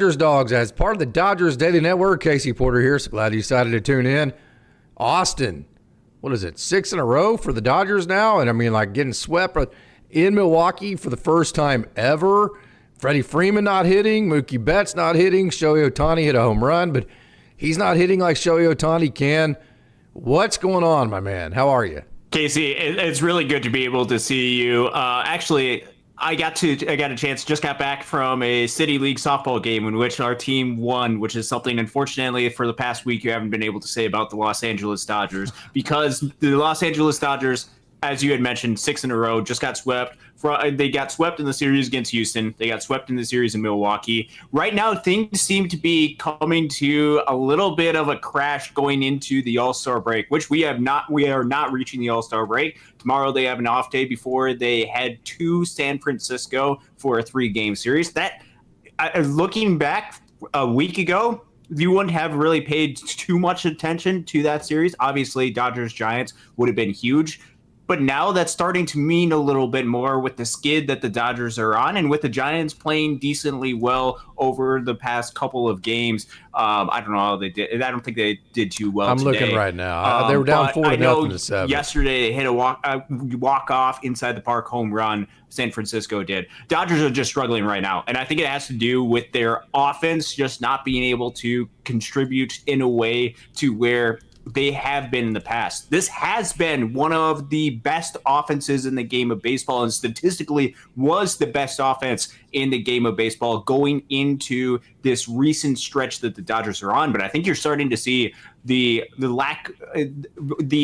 Dawgs, as part of the Dodgers Daily Network. Casey Porter here. So glad you decided to tune in. Austin, what is it, 6 in a row for the Dodgers now? And I mean, like getting swept in Milwaukee for the first time ever. Freddy Freeman not hitting. Mookie Betts not hitting. Shohei Ohtani hit a home run, but he's not hitting like Shohei Ohtani can. What's going on, my man? How are you? Casey, it's really good to be able to see you. Actually, I got a chance, just got back from a City League softball game in which our team won, which is something, unfortunately, for the past week you haven't been able to say about the Los Angeles Dodgers, because the Los Angeles Dodgers, as you had mentioned, 6 in a row, just got swept. They got swept in the series against Houston. They got swept in the series in Milwaukee. Right now, things seem to be coming to a little bit of a crash going into the All-Star break, which we are not reaching the All-Star break. Tomorrow they have an off day before they head to San Francisco for a 3-game series. That, looking back a week ago, you wouldn't have really paid too much attention to that series. Obviously, Dodgers-Giants would have been huge. But now that's starting to mean a little bit more with the skid that the Dodgers are on, and with the Giants playing decently well over the past couple of games. I don't know how they did. I don't think they did too well today. Looking right now. They were down 4-0 to 7. Yesterday they hit a walk off inside the park home run. San Francisco did. Dodgers are just struggling right now, and I think it has to do with their offense just not being able to contribute in a way to where they have been in the past. This has been one of the best offenses in the game of baseball, and statistically was the best offense in the game of baseball going into this recent stretch that the Dodgers are on. But I think you're starting to see the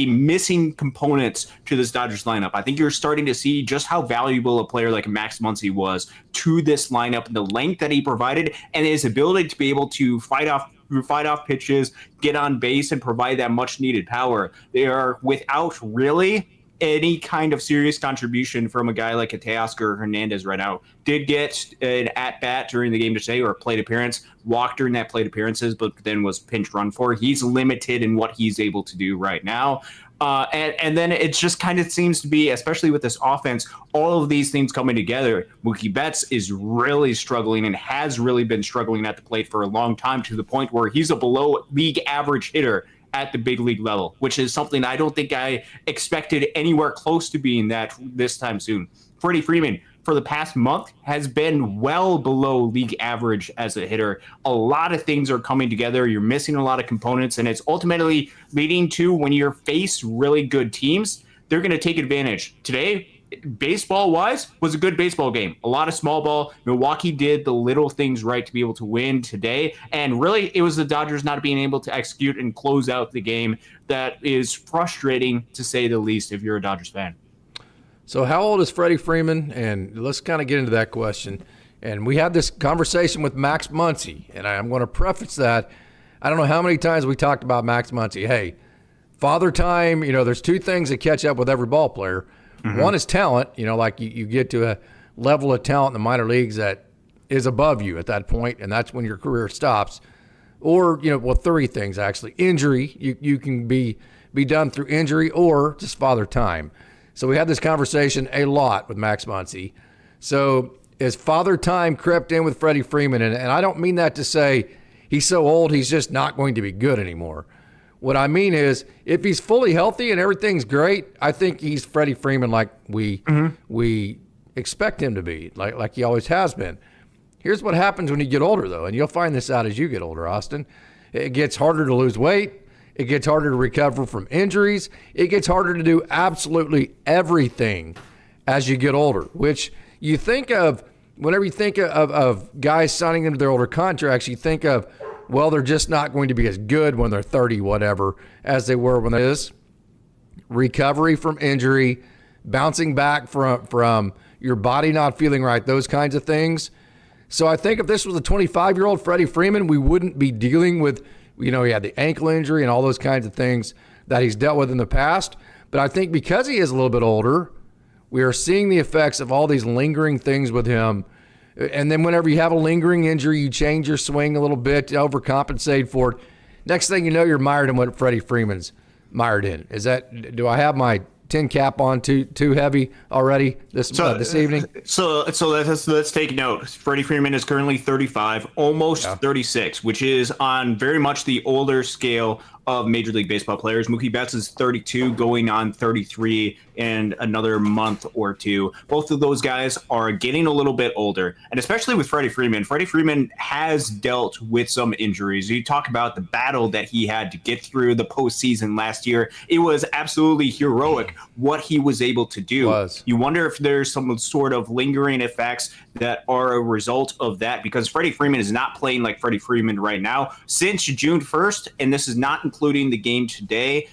missing components to this Dodgers lineup. I think you're starting to see just how valuable a player like Max Muncy was to this lineup, and the length that he provided, and his ability to be able to fight off pitches, get on base, and provide that much needed power. They are without really any kind of serious contribution from a guy like a Teoscar Hernandez right now. Did get an at-bat during the game today, or a plate appearance, walked during that plate appearances, but then was pinch run for. He's limited in what he's able to do right now. And then it just kind of seems to be, especially with this offense, all of these things coming together. Mookie Betts is really struggling and has really been struggling at the plate for a long time, to the point where he's a below league average hitter at the big league level, which is something I don't think I expected anywhere close to being that this time soon. Freddie Freeman, for the past month, has been well below league average as a hitter. A lot of things are coming together. You're missing a lot of components, and it's ultimately leading to, when you face really good teams, they're going to take advantage. Today, baseball-wise, was a good baseball game. A lot of small ball. Milwaukee did the little things right to be able to win today, and really it was the Dodgers not being able to execute and close out the game that is frustrating, to say the least, if you're a Dodgers fan. So how old is Freddie Freeman? And let's kind of get into that question. And we had this conversation with Max Muncy, and I'm going to preface that. I don't know how many times we talked about Max Muncy. Hey, father time, there's two things that catch up with every ball player. Mm-hmm. One is talent, like you get to a level of talent in the minor leagues that is above you at that point, and that's when your career stops. Or, three things actually. Injury, you can be done through injury, or just father time. So we had this conversation a lot with Max Muncy. So as father time crept in with Freddie Freeman, and I don't mean that to say he's so old he's just not going to be good anymore. What I mean is, if he's fully healthy and everything's great, I think he's Freddie Freeman like we expect him to be, like he always has been. Here's what happens when you get older, though, and you'll find this out as you get older, Austin. It gets harder to lose weight. It gets harder to recover from injuries. It gets harder to do absolutely everything as you get older, which you think of whenever you think of guys signing into their older contracts, you think of, well, they're just not going to be as good when they're 30, whatever, as they were when they is. Recovery from injury, bouncing back from your body not feeling right, those kinds of things. So I think if this was a 25-year-old Freddie Freeman, we wouldn't be dealing with, he had the ankle injury and all those kinds of things that he's dealt with in the past. But I think because he is a little bit older, we are seeing the effects of all these lingering things with him. And then whenever you have a lingering injury, you change your swing a little bit to overcompensate for it. Next thing you know, you're mired in what Freddie Freeman's mired in. Do I have my tin cap on too heavy already this evening? So let's take note. Freddie Freeman is currently 35, almost 36, which is on very much the older scale of Major League Baseball players. Mookie Betts is 32, going on 33 in another month or two. Both of those guys are getting a little bit older, and especially with Freddie Freeman. Freddie Freeman has dealt with some injuries. You talk about the battle that he had to get through the postseason last year. It was absolutely heroic what he was able to do. You wonder if there's some sort of lingering effects that are a result of that, because Freddie Freeman is not playing like Freddie Freeman right now since June 1st, and this is not including the game today.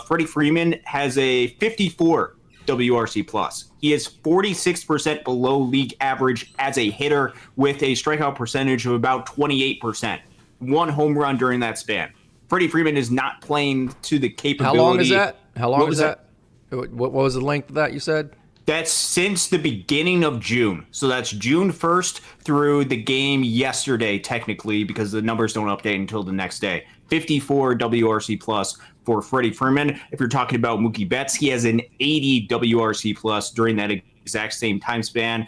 Freddie Freeman has a 54 WRC plus. He is 46% below league average as a hitter with a strikeout percentage of about 28%. 1 home run during that span. Freddie Freeman is not playing to the capability. How long is that? What was the length of that you said? That's since the beginning of June. So that's June 1st through the game yesterday, technically, because the numbers don't update until the next day. 54 WRC plus for Freddie Freeman. If you're talking about Mookie Betts, he has an 80 WRC plus during that exact same time span.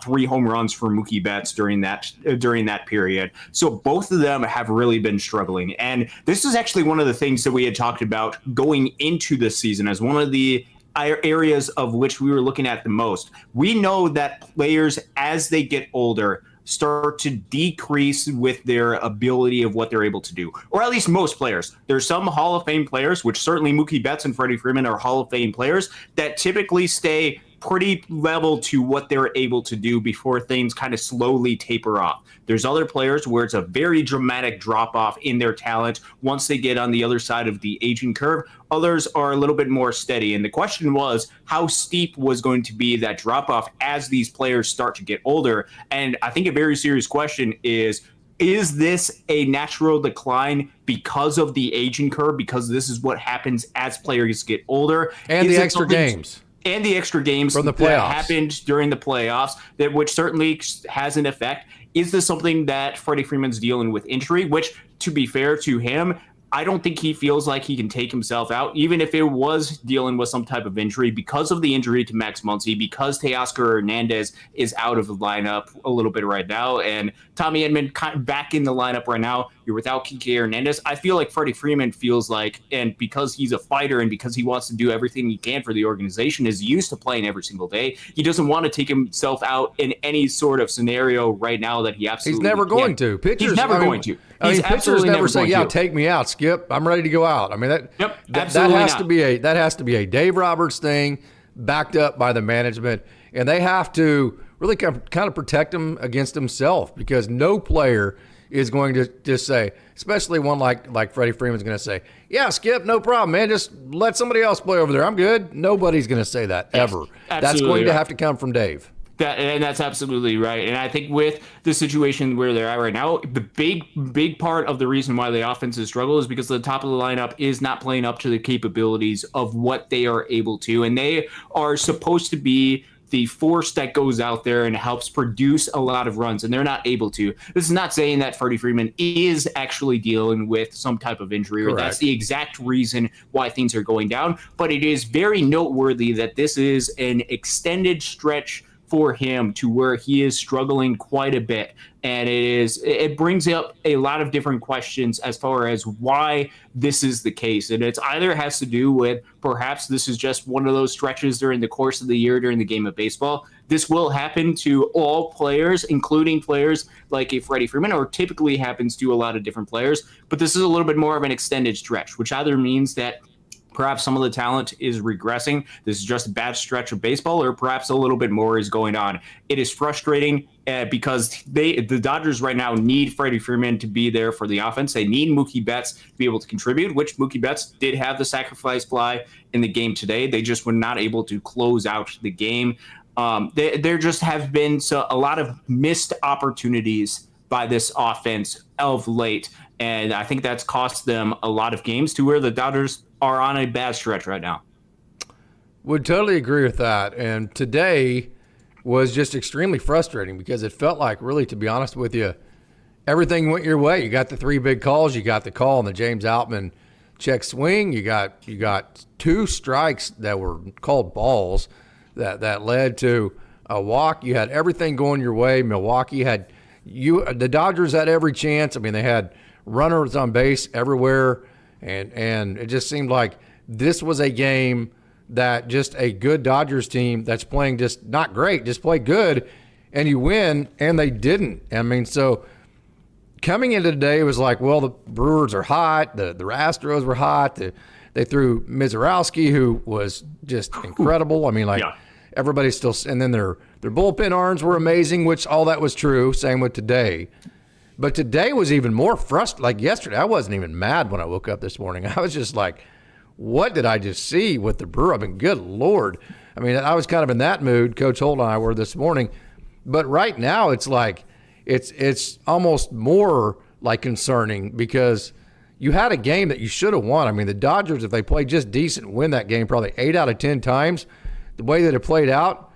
3 home runs for Mookie Betts during that period. So both of them have really been struggling. And this is actually one of the things that we had talked about going into this season as one of the areas of which we were looking at the most. We know that players, as they get older, start to decrease with their ability of what they're able to do, or at least most players. There's some Hall of Fame players, which certainly Mookie Betts and Freddie Freeman are Hall of Fame players, that typically stay pretty level to what they're able to do before things kind of slowly taper off. There's other players where it's a very dramatic drop off in their talent once they get on the other side of the aging curve. Others are a little bit more steady. And the question was how steep was going to be that drop off as these players start to get older. And I think a very serious question is this a natural decline because of the aging curve? Because this is what happens as players get older. And the extra games. And the extra games from the that happened during the playoffs, that which certainly has an effect. Is this something that Freddie Freeman's dealing with injury? Which, to be fair to him, I don't think he feels like he can take himself out, even if it was dealing with some type of injury, because of the injury to Max Muncy, because Teoscar Hernandez is out of the lineup a little bit right now, and Tommy Edman back in the lineup right now. You're without Kike Hernandez. I feel like Freddie Freeman feels like, and because he's a fighter and because he wants to do everything he can for the organization, is used to playing every single day. He doesn't want to take himself out in any sort of scenario right now that he absolutely He's never going to. Pitchers, he's never going to. Pitchers never say, "Yeah, take me out, Skip. I'm ready to go out." I mean, that has to be a Dave Roberts thing, backed up by the management, and they have to really kind of protect him against himself, because no player is going to just say, especially one like Freddie Freeman's going to say, "Yeah, Skip, no problem, man. Just let somebody else play over there. I'm good." Nobody's going to say that ever. That's going to have to come from Dave. And that's absolutely right. And I think with the situation where they're at right now, the big part of the reason why the offenses struggle is because the top of the lineup is not playing up to the capabilities of what they are able to. And they are supposed to be the force that goes out there and helps produce a lot of runs, and they're not able to. This is not saying that Freddie Freeman is actually dealing with some type of injury, or that's the exact reason why things are going down. But it is very noteworthy that this is an extended stretch for him to where he is struggling quite a bit. And it brings up a lot of different questions as far as why this is the case. And it's either has to do with perhaps this is just one of those stretches during the course of the year during the game of baseball. This will happen to all players, including players like a Freddie Freeman, or typically happens to a lot of different players. But this is a little bit more of an extended stretch, which either means that perhaps some of the talent is regressing. This is just a bad stretch of baseball, or perhaps a little bit more is going on. It is frustrating because the Dodgers right now need Freddie Freeman to be there for the offense. They need Mookie Betts to be able to contribute, which Mookie Betts did have the sacrifice fly in the game today. They just were not able to close out the game. There just have been a lot of missed opportunities by this offense of late, and I think that's cost them a lot of games to where the Dodgers are on a bad stretch right now. Would totally agree with that. And today was just extremely frustrating because it felt like, really, to be honest with you, everything went your way. You got the 3 big calls. You got the call on the James Outman check swing. You got two strikes that were called balls that led to a walk. You had everything going your way. Milwaukee had the Dodgers had every chance. I mean, they had runners on base everywhere, and it just seemed like this was a game that just a good Dodgers team that's playing just not great, just play good, and you win, and they didn't. I mean, so coming into today, it was like, well, the Brewers are hot, the Astros were hot, they threw Mizorowski, who was just incredible. I mean, like, everybody's still – and then their bullpen arms were amazing, which all that was true. Same with today. But today was even more frustrating. Like yesterday, I wasn't even mad when I woke up this morning. I was just like, what did I just see with the Brewer? I mean, good Lord. I mean, I was kind of in that mood. Coach Holt and I were this morning. But right now, it's like it's almost more like concerning because you had a game that you should have won. I mean, the Dodgers, if they played just decent, win that game probably 8 out of 10 times the way that it played out,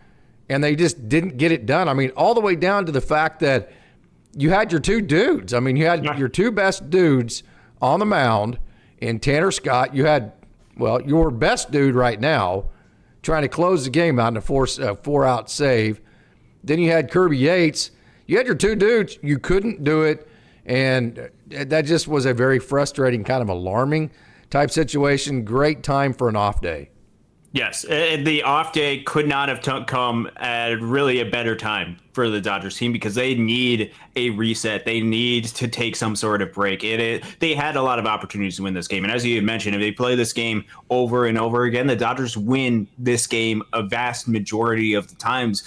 and they just didn't get it done. I mean, all the way down to the fact that you had your two dudes. I mean, you had your two best dudes on the mound in Tanner Scott. You had, well, your best dude right now trying to close the game out in a 4-out save. Then you had Kirby Yates. You had your two dudes. You couldn't do it, and that just was a very frustrating, kind of alarming type situation. Great time for an off day. Yes, the off day could not have come at really a better time for the Dodgers team because they need a reset. They need to take some sort of break. They had a lot of opportunities to win this game. And as you mentioned, if they play this game over and over again, the Dodgers win this game a vast majority of the times.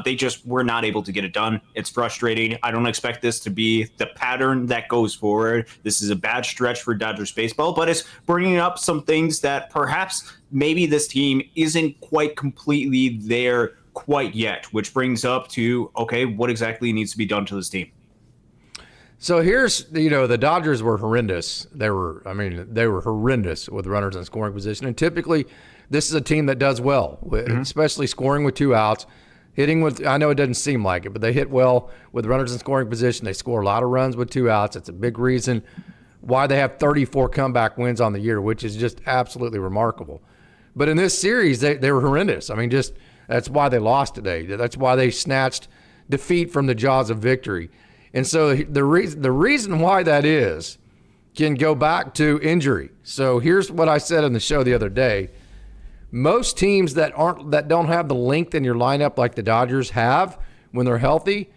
They just were not able to get it done. It's frustrating. I don't expect this to be the pattern that goes forward. This is a bad stretch for Dodgers baseball, but it's bringing up some things that perhaps maybe this team isn't quite completely there quite yet, which brings up to, okay, what exactly needs to be done to this team? So here's, the Dodgers were horrendous. They were horrendous with runners in scoring position. And typically this is a team that does well, especially scoring with 2 outs. Hitting with, I know it doesn't seem like it, but they hit well with runners in scoring position. They score a lot of runs with 2 outs. It's a big reason why they have 34 comeback wins on the year, which is just absolutely remarkable. But in this series, they were horrendous. I mean, just that's why they lost today. That's why they snatched defeat from the jaws of victory. And so the reason why that is can go back to injury. So here's what I said on the show the other day. Most teams that don't have the length in your lineup like the Dodgers have when they're healthy,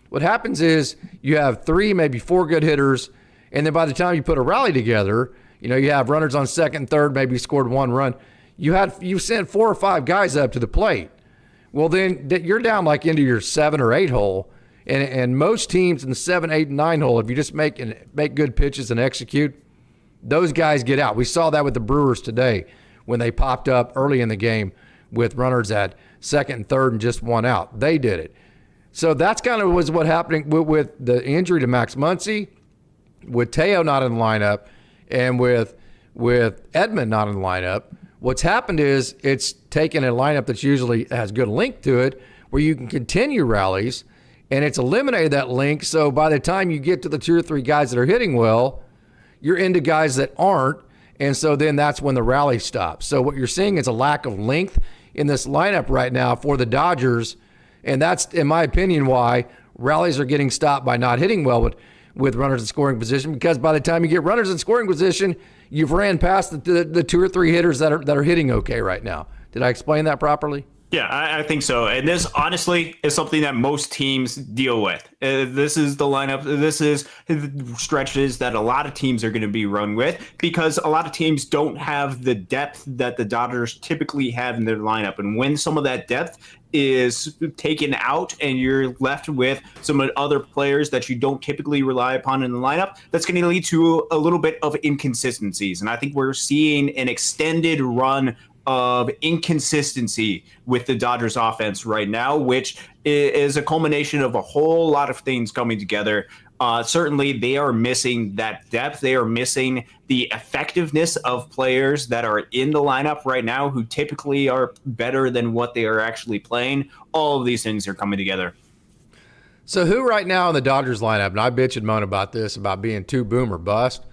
what happens is you have 3, maybe 4 good hitters, and then by the time you put a rally together, you have runners on second, third, maybe scored 1 run. You sent 4 or 5 guys up to the plate. Well, then you're down like into your 7 or 8 hole, and most teams in the 7, 8, and 9 hole, if you just make good pitches and execute, those guys get out. We saw that with the Brewers today, when they popped up early in the game with runners at second and third and just 1 out. They did it. So that's kind of was what happening with the injury to Max Muncy, with Teo not in the lineup, and with Edman not in the lineup. What's happened is it's taken a lineup that's usually has good link to it where you can continue rallies, and it's eliminated that link. So by the time you get to the 2 or 3 guys that are hitting well, you're into guys that aren't. And so then that's when the rally stops. So what you're seeing is a lack of length in this lineup right now for the Dodgers. And that's, in my opinion, why rallies are getting stopped by not hitting well with runners in scoring position. Because by the time you get runners in scoring position, you've ran past the 2 or 3 hitters that are hitting okay right now. Did I explain that properly? Yeah, I think so. And this, honestly, is something that most teams deal with. This is the lineup. This is stretches that a lot of teams are going to be run with because a lot of teams don't have the depth that the Dodgers typically have in their lineup. And when some of that depth is taken out and you're left with some other players that you don't typically rely upon in the lineup, that's going to lead to a little bit of inconsistencies. And I think we're seeing an extended run of inconsistency with the Dodgers offense right now, which is a culmination of a whole lot of things coming together. Certainly, they are missing that depth. They are missing the effectiveness of players that are in the lineup right now who typically are better than what they are actually playing. All of these things are coming together. So who right now in the Dodgers lineup, and I bitch and moan about this, about being too boom or bust,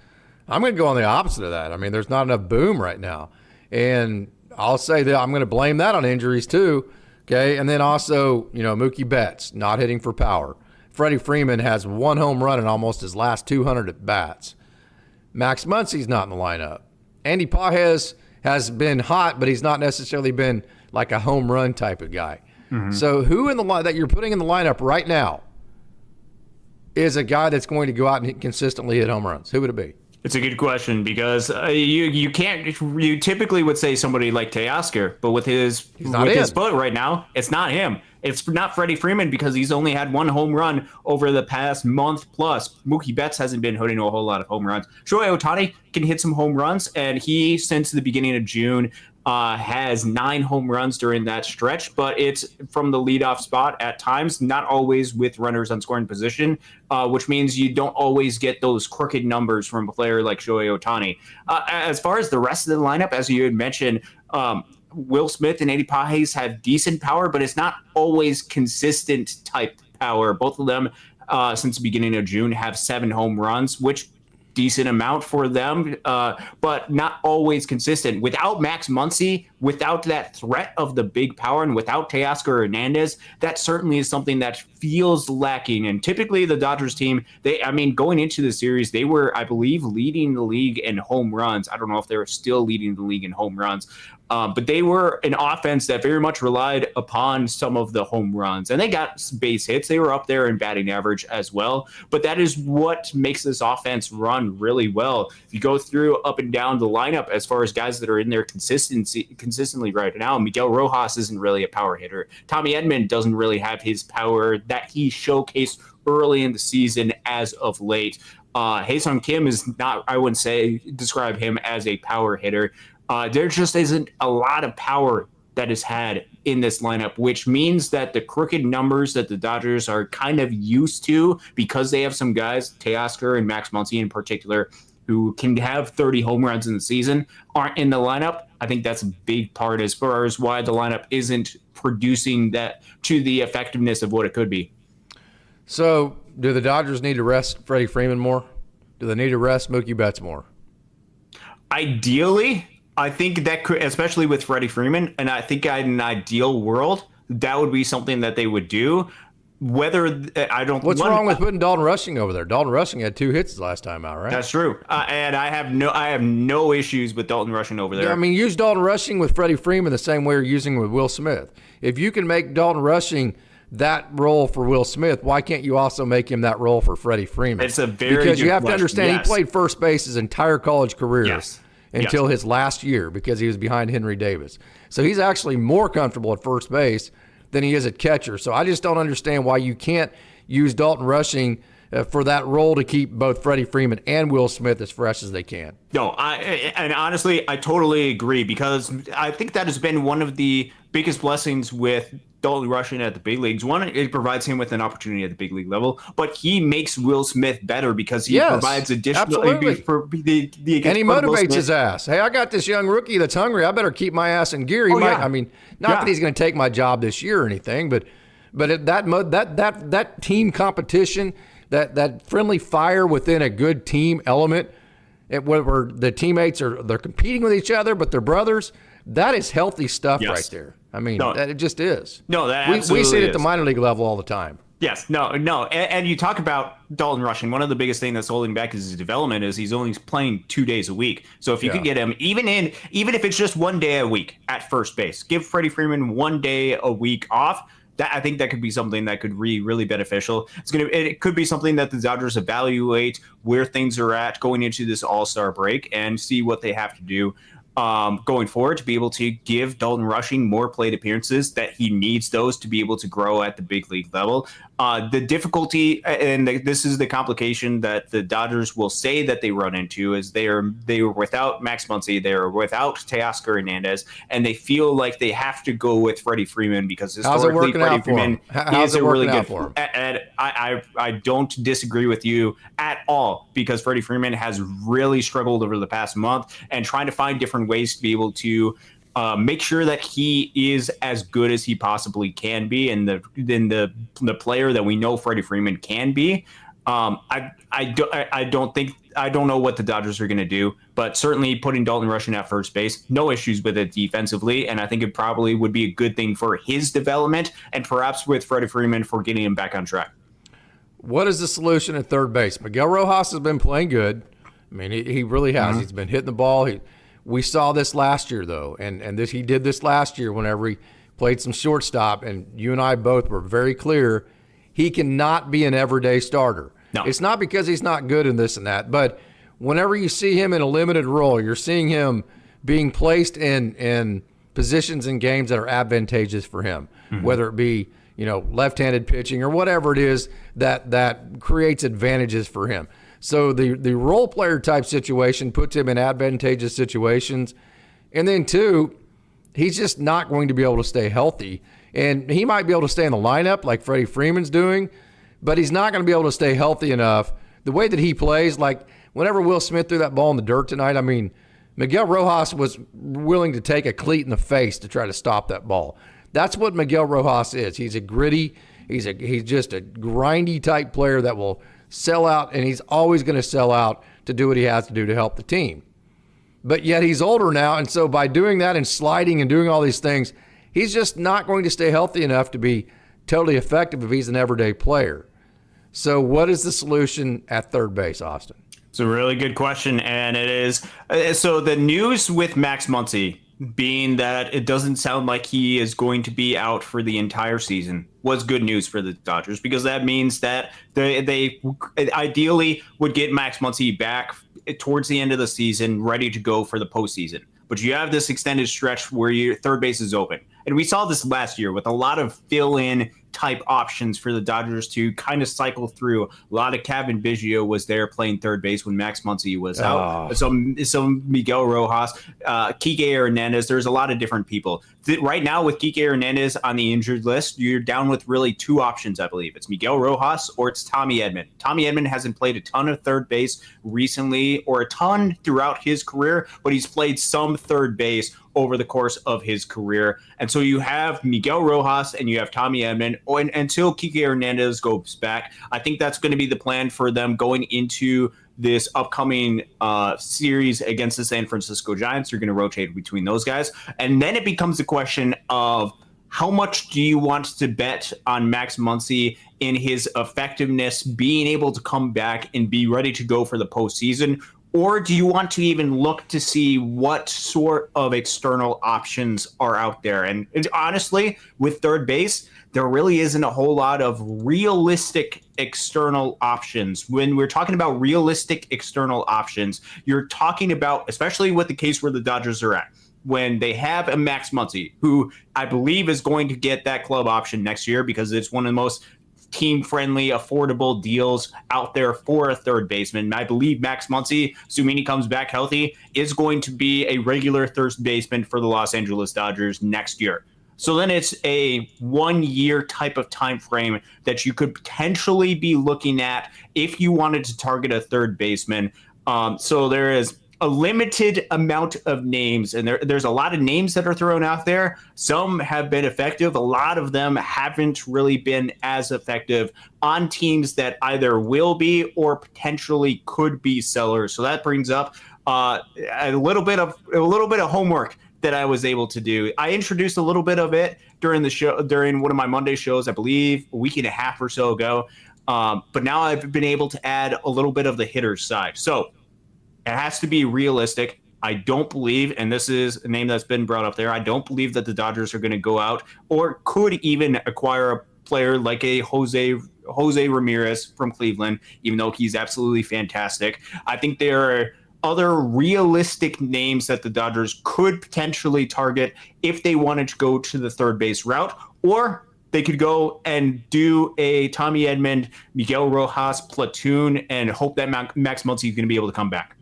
I'm going to go on the opposite of that. I mean, there's not enough boom right now. And I'll say that I'm going to blame that on injuries too. Okay. And then also, Mookie Betts not hitting for power. Freddie Freeman has 1 home run in almost his last 200 at bats. Max Muncy's not in the lineup. Andy Pages has been hot, but he's not necessarily been like a home run type of guy. Mm-hmm. So who in the line that you're putting in the lineup right now is a guy that's going to go out and consistently hit home runs? Who would it be? It's a good question because you typically would say somebody like Teoscar, but with his foot right now, it's not him. It's not Freddie Freeman because he's only had 1 home run over the past month plus. Mookie Betts hasn't been hitting a whole lot of home runs. Shohei Ohtani can hit some home runs, and he, since the beginning of June, has 9 home runs during that stretch, but it's from the leadoff spot at times, not always with runners on scoring position, which means you don't always get those crooked numbers from a player like Shohei Ohtani. As far as the rest of the lineup, as you had mentioned, Will Smith and Andy Pages have decent power, but it's not always consistent type power. Both of them, since the beginning of June, have 7 home runs, which decent amount for them, but not always consistent. Without Max Muncy, without that threat of the big power, and without Teoscar Hernandez, that certainly is something that feels lacking. And typically the Dodgers team, going into the series, they were, I believe, leading the league in home runs. I don't know if they're still leading the league in home runs. But they were an offense that very much relied upon some of the home runs. And they got base hits. They were up there in batting average as well. But that is what makes this offense run really well. If you go through up and down the lineup as far as guys that are in there consistently right now, Miguel Rojas isn't really a power hitter. Tommy Edman doesn't really have his power that he showcased early in the season as of late. Hae-Sung Kim is not, I wouldn't describe him as a power hitter. There just isn't a lot of power that is had in this lineup, which means that the crooked numbers that the Dodgers are kind of used to, because they have some guys, Teoscar and Max Muncy in particular, who can have 30 home runs in the season, aren't in the lineup. I think that's a big part as far as why the lineup isn't producing that to the effectiveness of what it could be. So do the Dodgers need to rest Freddie Freeman more? Do they need to rest Mookie Betts more? Ideally, I think that could, especially with Freddie Freeman, and I think in an ideal world, that would be something that they would do. What's wrong with putting Dalton Rushing over there? Dalton Rushing had 2 hits last time out, right? That's true, and I have no issues with Dalton Rushing over there. Yeah, use Dalton Rushing with Freddie Freeman the same way you're using with Will Smith. If you can make Dalton Rushing that role for Will Smith, why can't you also make him that role for Freddie Freeman? It's a very because you have to understand he played first base his entire college career. Yes. Until his last year, because he was behind Henry Davis. So he's actually more comfortable at first base than he is at catcher. So I just don't understand why you can't use Dalton Rushing for that role to keep both Freddie Freeman and Will Smith as fresh as they can. No, and honestly, I totally agree, because I think that has been one of the biggest blessings with Dalton Rushing at the big leagues. One, it provides him with an opportunity at the big league level, but he makes Will Smith better because he provides additional. Absolutely. And he motivates his ass. Hey, I got this young rookie that's hungry. I better keep my ass in gear. Not that he's going to take my job this year or anything, but that team competition, that friendly fire within a good team element, where the teammates they're competing with each other, but they're brothers. That is healthy stuff right there. It just is. No, that absolutely we see it at the minor league level all the time. Yes, no, and you talk about Dalton Rushing. One of the biggest things that's holding back his development is he's only playing 2 days a week. So if you could get him even if it's just 1 day a week at first base, give Freddie Freeman 1 day a week off. I think that could be something that could be really beneficial. It could be something that the Dodgers evaluate where things are at going into this All-Star break and see what they have to do going forward to be able to give Dalton Rushing more plate appearances, that he needs those to be able to grow at the big league level. The difficulty, and this is the complication that the Dodgers will say that they run into, is they are without Max Muncy, they are without Teoscar Hernandez, and they feel like they have to go with Freddie Freeman because historically Freddie Freeman is a really good for him. And I don't disagree with you at all, because Freddie Freeman has really struggled over the past month and trying to find different ways to be able to make sure that he is as good as he possibly can be, and the player that we know Freddie Freeman can be. I don't know what the Dodgers are going to do, but certainly putting Dalton Rushing at first base, no issues with it defensively, and I think it probably would be a good thing for his development and perhaps with Freddie Freeman for getting him back on track. What is the solution at third base? Miguel Rojas has been playing good. I mean, he really has. He's been hitting the ball. We saw this last year, though, and he did this last year whenever he played some shortstop, and you and I both were very clear he cannot be an everyday starter. No. It's not because he's not good in this and that, but whenever you see him in a limited role, you're seeing him being placed in positions in games that are advantageous for him, whether it be left-handed pitching or whatever it is that creates advantages for him. So the role player type situation puts him in advantageous situations. And then two, he's just not going to be able to stay healthy. And he might be able to stay in the lineup like Freddie Freeman's doing, but he's not going to be able to stay healthy enough. The way that he plays, like whenever Will Smith threw that ball in the dirt tonight, I mean, Miguel Rojas was willing to take a cleat in the face to try to stop that ball. That's what Miguel Rojas is. He's a gritty, he's just a grindy type player that will sell out, and he's always going to sell out to do what he has to do to help the team. But yet he's older now, and so by doing that and sliding and doing all these things, he's just not going to stay healthy enough to be totally effective if he's an everyday player. So what is the solution at third base, Austin? It's a really good question, and it is. So the news with Max Muncy being that it doesn't sound like he is going to be out for the entire season was good news for the Dodgers, because that means that they ideally would get Max Muncy back towards the end of the season, ready to go for the postseason. But you have this extended stretch where your third base is open. And we saw this last year with a lot of fill-in type options for the Dodgers to kind of cycle through. A lot of Kevin Biggio was there playing third base when Max Muncy was out. So Miguel Rojas, Kike Hernandez, there's a lot of different people. Right now with Kike Hernandez on the injured list, you're down with really two options, I believe. It's Miguel Rojas or it's Tommy Edman. Tommy Edman hasn't played a ton of third base recently or a ton throughout his career, but he's played some third base over the course of his career. And so you have Miguel Rojas and you have Tommy Edman until Kike Hernandez goes back. I think that's going to be the plan for them going into this upcoming series against the San Francisco Giants. You're going to rotate between those guys. And then it becomes the question of how much do you want to bet on Max Muncy in his effectiveness, being able to come back and be ready to go for the postseason? Or do you want to even look to see what sort of external options are out there? And honestly, with third base, there really isn't a whole lot of realistic external options. When we're talking about realistic external options, you're talking about, especially with the case where the Dodgers are at, when they have a Max Muncy, who I believe is going to get that club option next year because it's one of the most team-friendly, affordable deals out there for a third baseman. I believe Max Muncy, assuming he comes back healthy, is going to be a regular third baseman for the Los Angeles Dodgers next year. So then it's a 1 year type of time frame that you could potentially be looking at if you wanted to target a third baseman. So there is a limited amount of names, and there's a lot of names that are thrown out there. Some have been effective. A lot of them haven't really been as effective on teams that either will be or potentially could be sellers. So that brings up a little bit of homework that I was able to do. I introduced a little bit of it during the show, during one of my Monday shows, I believe a week and a half or so ago. But now I've been able to add a little bit of the hitter's side. So it has to be realistic. I don't believe, and this is a name that's been brought up there, I don't believe that the Dodgers are going to go out or could even acquire a player like a Jose Ramirez from Cleveland, even though he's absolutely fantastic. I think there are other realistic names that the Dodgers could potentially target if they wanted to go to the third base route, or they could go and do a Tommy Edman, Miguel Rojas platoon and hope that Max Muncy is going to be able to come back.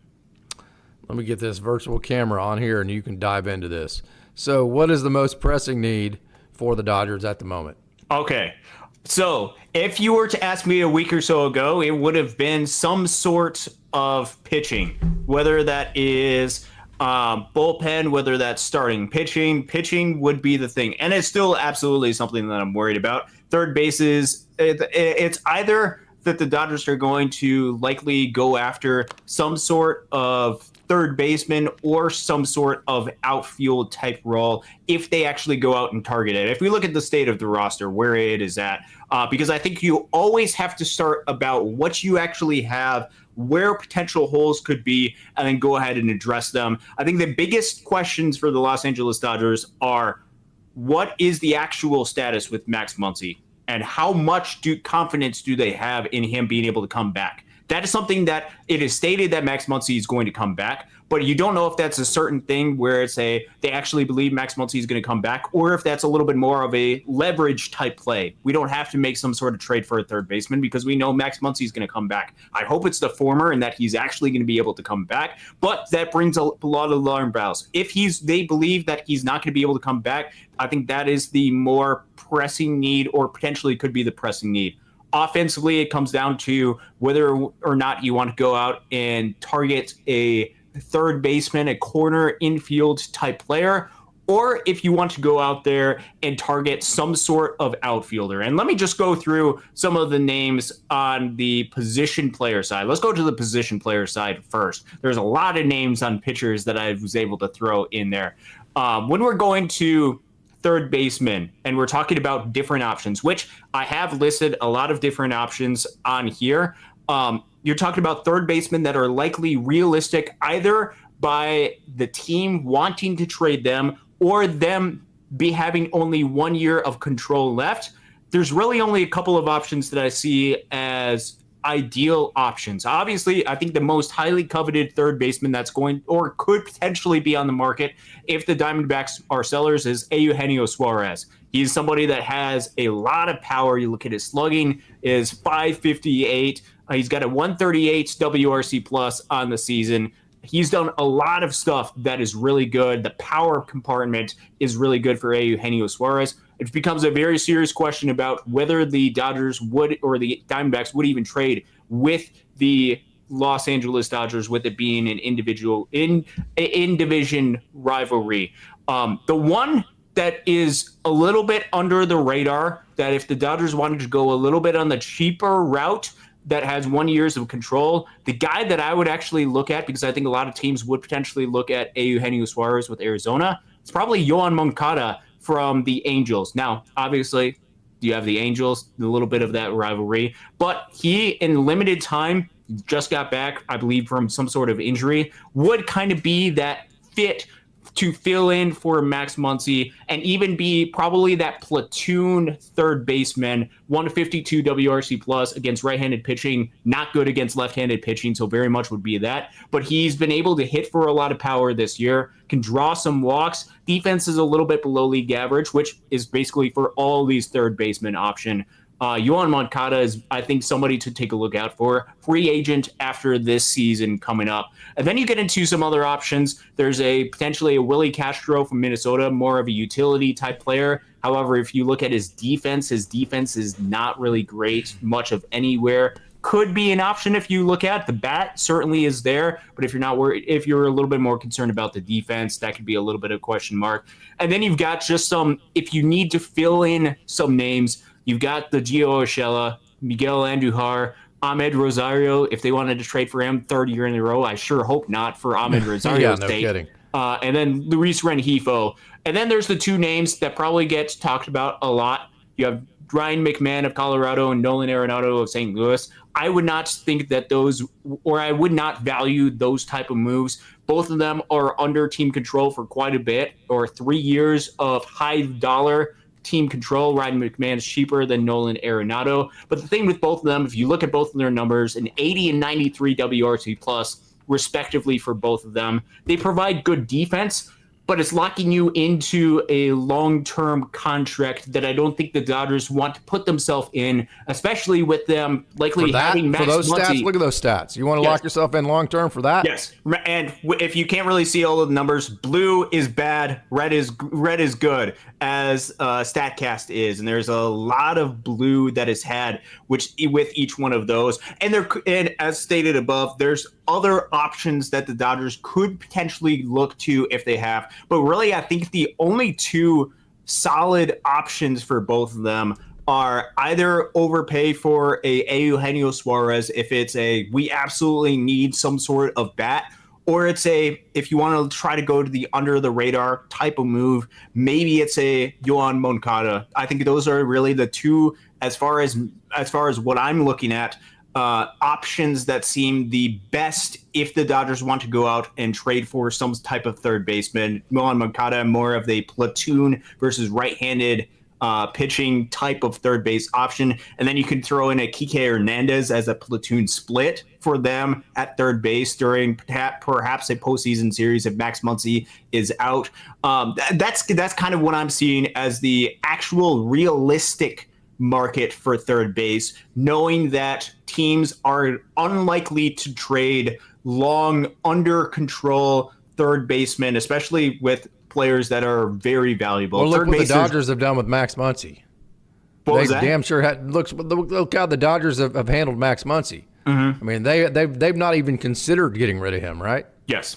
Let me get this virtual camera on here and you can dive into this. So what is the most pressing need for the Dodgers at the moment? Okay. So if you were to ask me a week or so ago, it would have been some sort of pitching, whether that is bullpen, whether that's starting pitching. Pitching would be the thing. And it's still absolutely something that I'm worried about. Third base is, it's either that the Dodgers are going to likely go after some sort of third baseman or some sort of outfield type role if they actually go out and target it. If we look at the state of the roster, where it is at, because I think you always have to start about what you actually have, where potential holes could be, and then go ahead and address them. I think the biggest questions for the Los Angeles Dodgers are, what is the actual status with Max Muncy, and how much confidence do they have in him being able to come back? That is something that it is stated that Max Muncy is going to come back, but you don't know if that's a certain thing where it's they actually believe Max Muncy is going to come back, or if that's a little bit more of a leverage type play. We don't have to make some sort of trade for a third baseman because we know Max Muncy is going to come back. I hope it's the former and that he's actually going to be able to come back, but that brings a lot of alarm bells. If they believe that he's not going to be able to come back, I think that is the more pressing need, or potentially could be the pressing need. Offensively, it comes down to whether or not you want to go out and target a third baseman, a corner infield type player, or if you want to go out there and target some sort of outfielder. And let me just go through some of the names on the position player side. Let's go to the position player side first. There's a lot of names on pitchers that I was able to throw in there. When we're going to third baseman and we're talking about different options, which I have listed a lot of different options on here. You're talking about third basemen that are likely realistic either by the team wanting to trade them or them having only 1 year of control left. There's really only a couple of options that I see as ideal options. Obviously, I think the most highly coveted third baseman that's going or could potentially be on the market if the Diamondbacks are sellers is Eugenio Suarez. He's somebody that has a lot of power. You look at his slugging is .558. He's got a 138 WRC plus on the season. He's done a lot of stuff that is really good. The power compartment is really good for Eugenio Suarez. It becomes a very serious question about whether the Dodgers would, or the Diamondbacks would even trade with the Los Angeles Dodgers, with it being an in-division rivalry. The one that is a little bit under the radar, that if the Dodgers wanted to go a little bit on the cheaper route, that has 1 year of control, the guy that I would actually look at, because I think a lot of teams would potentially look at Eugenio Suarez with Arizona, it's probably Yoan Moncada from the Angels. Now, obviously, you have the Angels, a little bit of that rivalry, but he, in limited time, just got back, I believe, from some sort of injury, would kind of be that fit to fill in for Max Muncy and even be probably that platoon third baseman, 152 WRC plus against right-handed pitching, not good against left-handed pitching, so very much would be that. But he's been able to hit for a lot of power this year, can draw some walks. Defense is a little bit below league average, which is basically for all these third baseman option. Yoan Moncada is, I think, somebody to take a look out for. Free agent after this season coming up. And then you get into some other options. There's potentially a Willie Castro from Minnesota, more of a utility type player. However, if you look at his defense is not really great, much of anywhere. Could be an option if you look at the bat, certainly is there. But if you're not worried, if you're a little bit more concerned about the defense, that could be a little bit of a question mark. And then you've got just if you need to fill in some names, you've got the Gio Urshela, Miguel Andujar, Ahmed Rosario. If they wanted to trade for him, third year in a row, I sure hope not for Ahmed Rosario's no sake. kidding. And then Luis Rengifo. And then there's the two names that probably get talked about a lot. You have Ryan McMahon of Colorado and Nolan Arenado of St. Louis. I would not think that I would not value those type of moves. Both of them are under team control for quite a bit, or 3 years of high dollar team control. Ryan McMahon is cheaper than Nolan Arenado. But the thing with both of them, if you look at both of their numbers, an 80 and 93 WRC plus, respectively, for both of them, they provide good defense, but it's locking you into a long-term contract that I don't think the Dodgers want to put themselves in, especially with them likely having Max Muncy. Stats, look at those stats. You want to lock yourself in long-term for that? Yes. And if you can't really see all of the numbers, blue is bad, red is good, as StatCast is. And there's a lot of blue that is had with each one of those. And as stated above, there's other options that the Dodgers could potentially look to if they have. But really, I think the only two solid options for both of them are either overpay for a Eugenio Suarez if it's we absolutely need some sort of bat, or it's if you want to try to go to the under the radar type of move, maybe it's a Yoan Moncada. I think those are really the two as far as what I'm looking at. Options that seem the best if the Dodgers want to go out and trade for some type of third baseman. Yoan Moncada, more of the platoon versus right-handed pitching type of third base option. And then you can throw in a Kike Hernandez as a platoon split for them at third base during perhaps a postseason series if Max Muncy is out. That's kind of what I'm seeing as the actual realistic market for third base, knowing that teams are unlikely to trade long under control third basemen, especially with players that are very valuable. Well, look third what basers, the Dodgers have done with Max Muncy. What was that? Damn sure look how the Dodgers have handled Max Muncy. Mm-hmm. I mean, they've not even considered getting rid of him, right? Yes.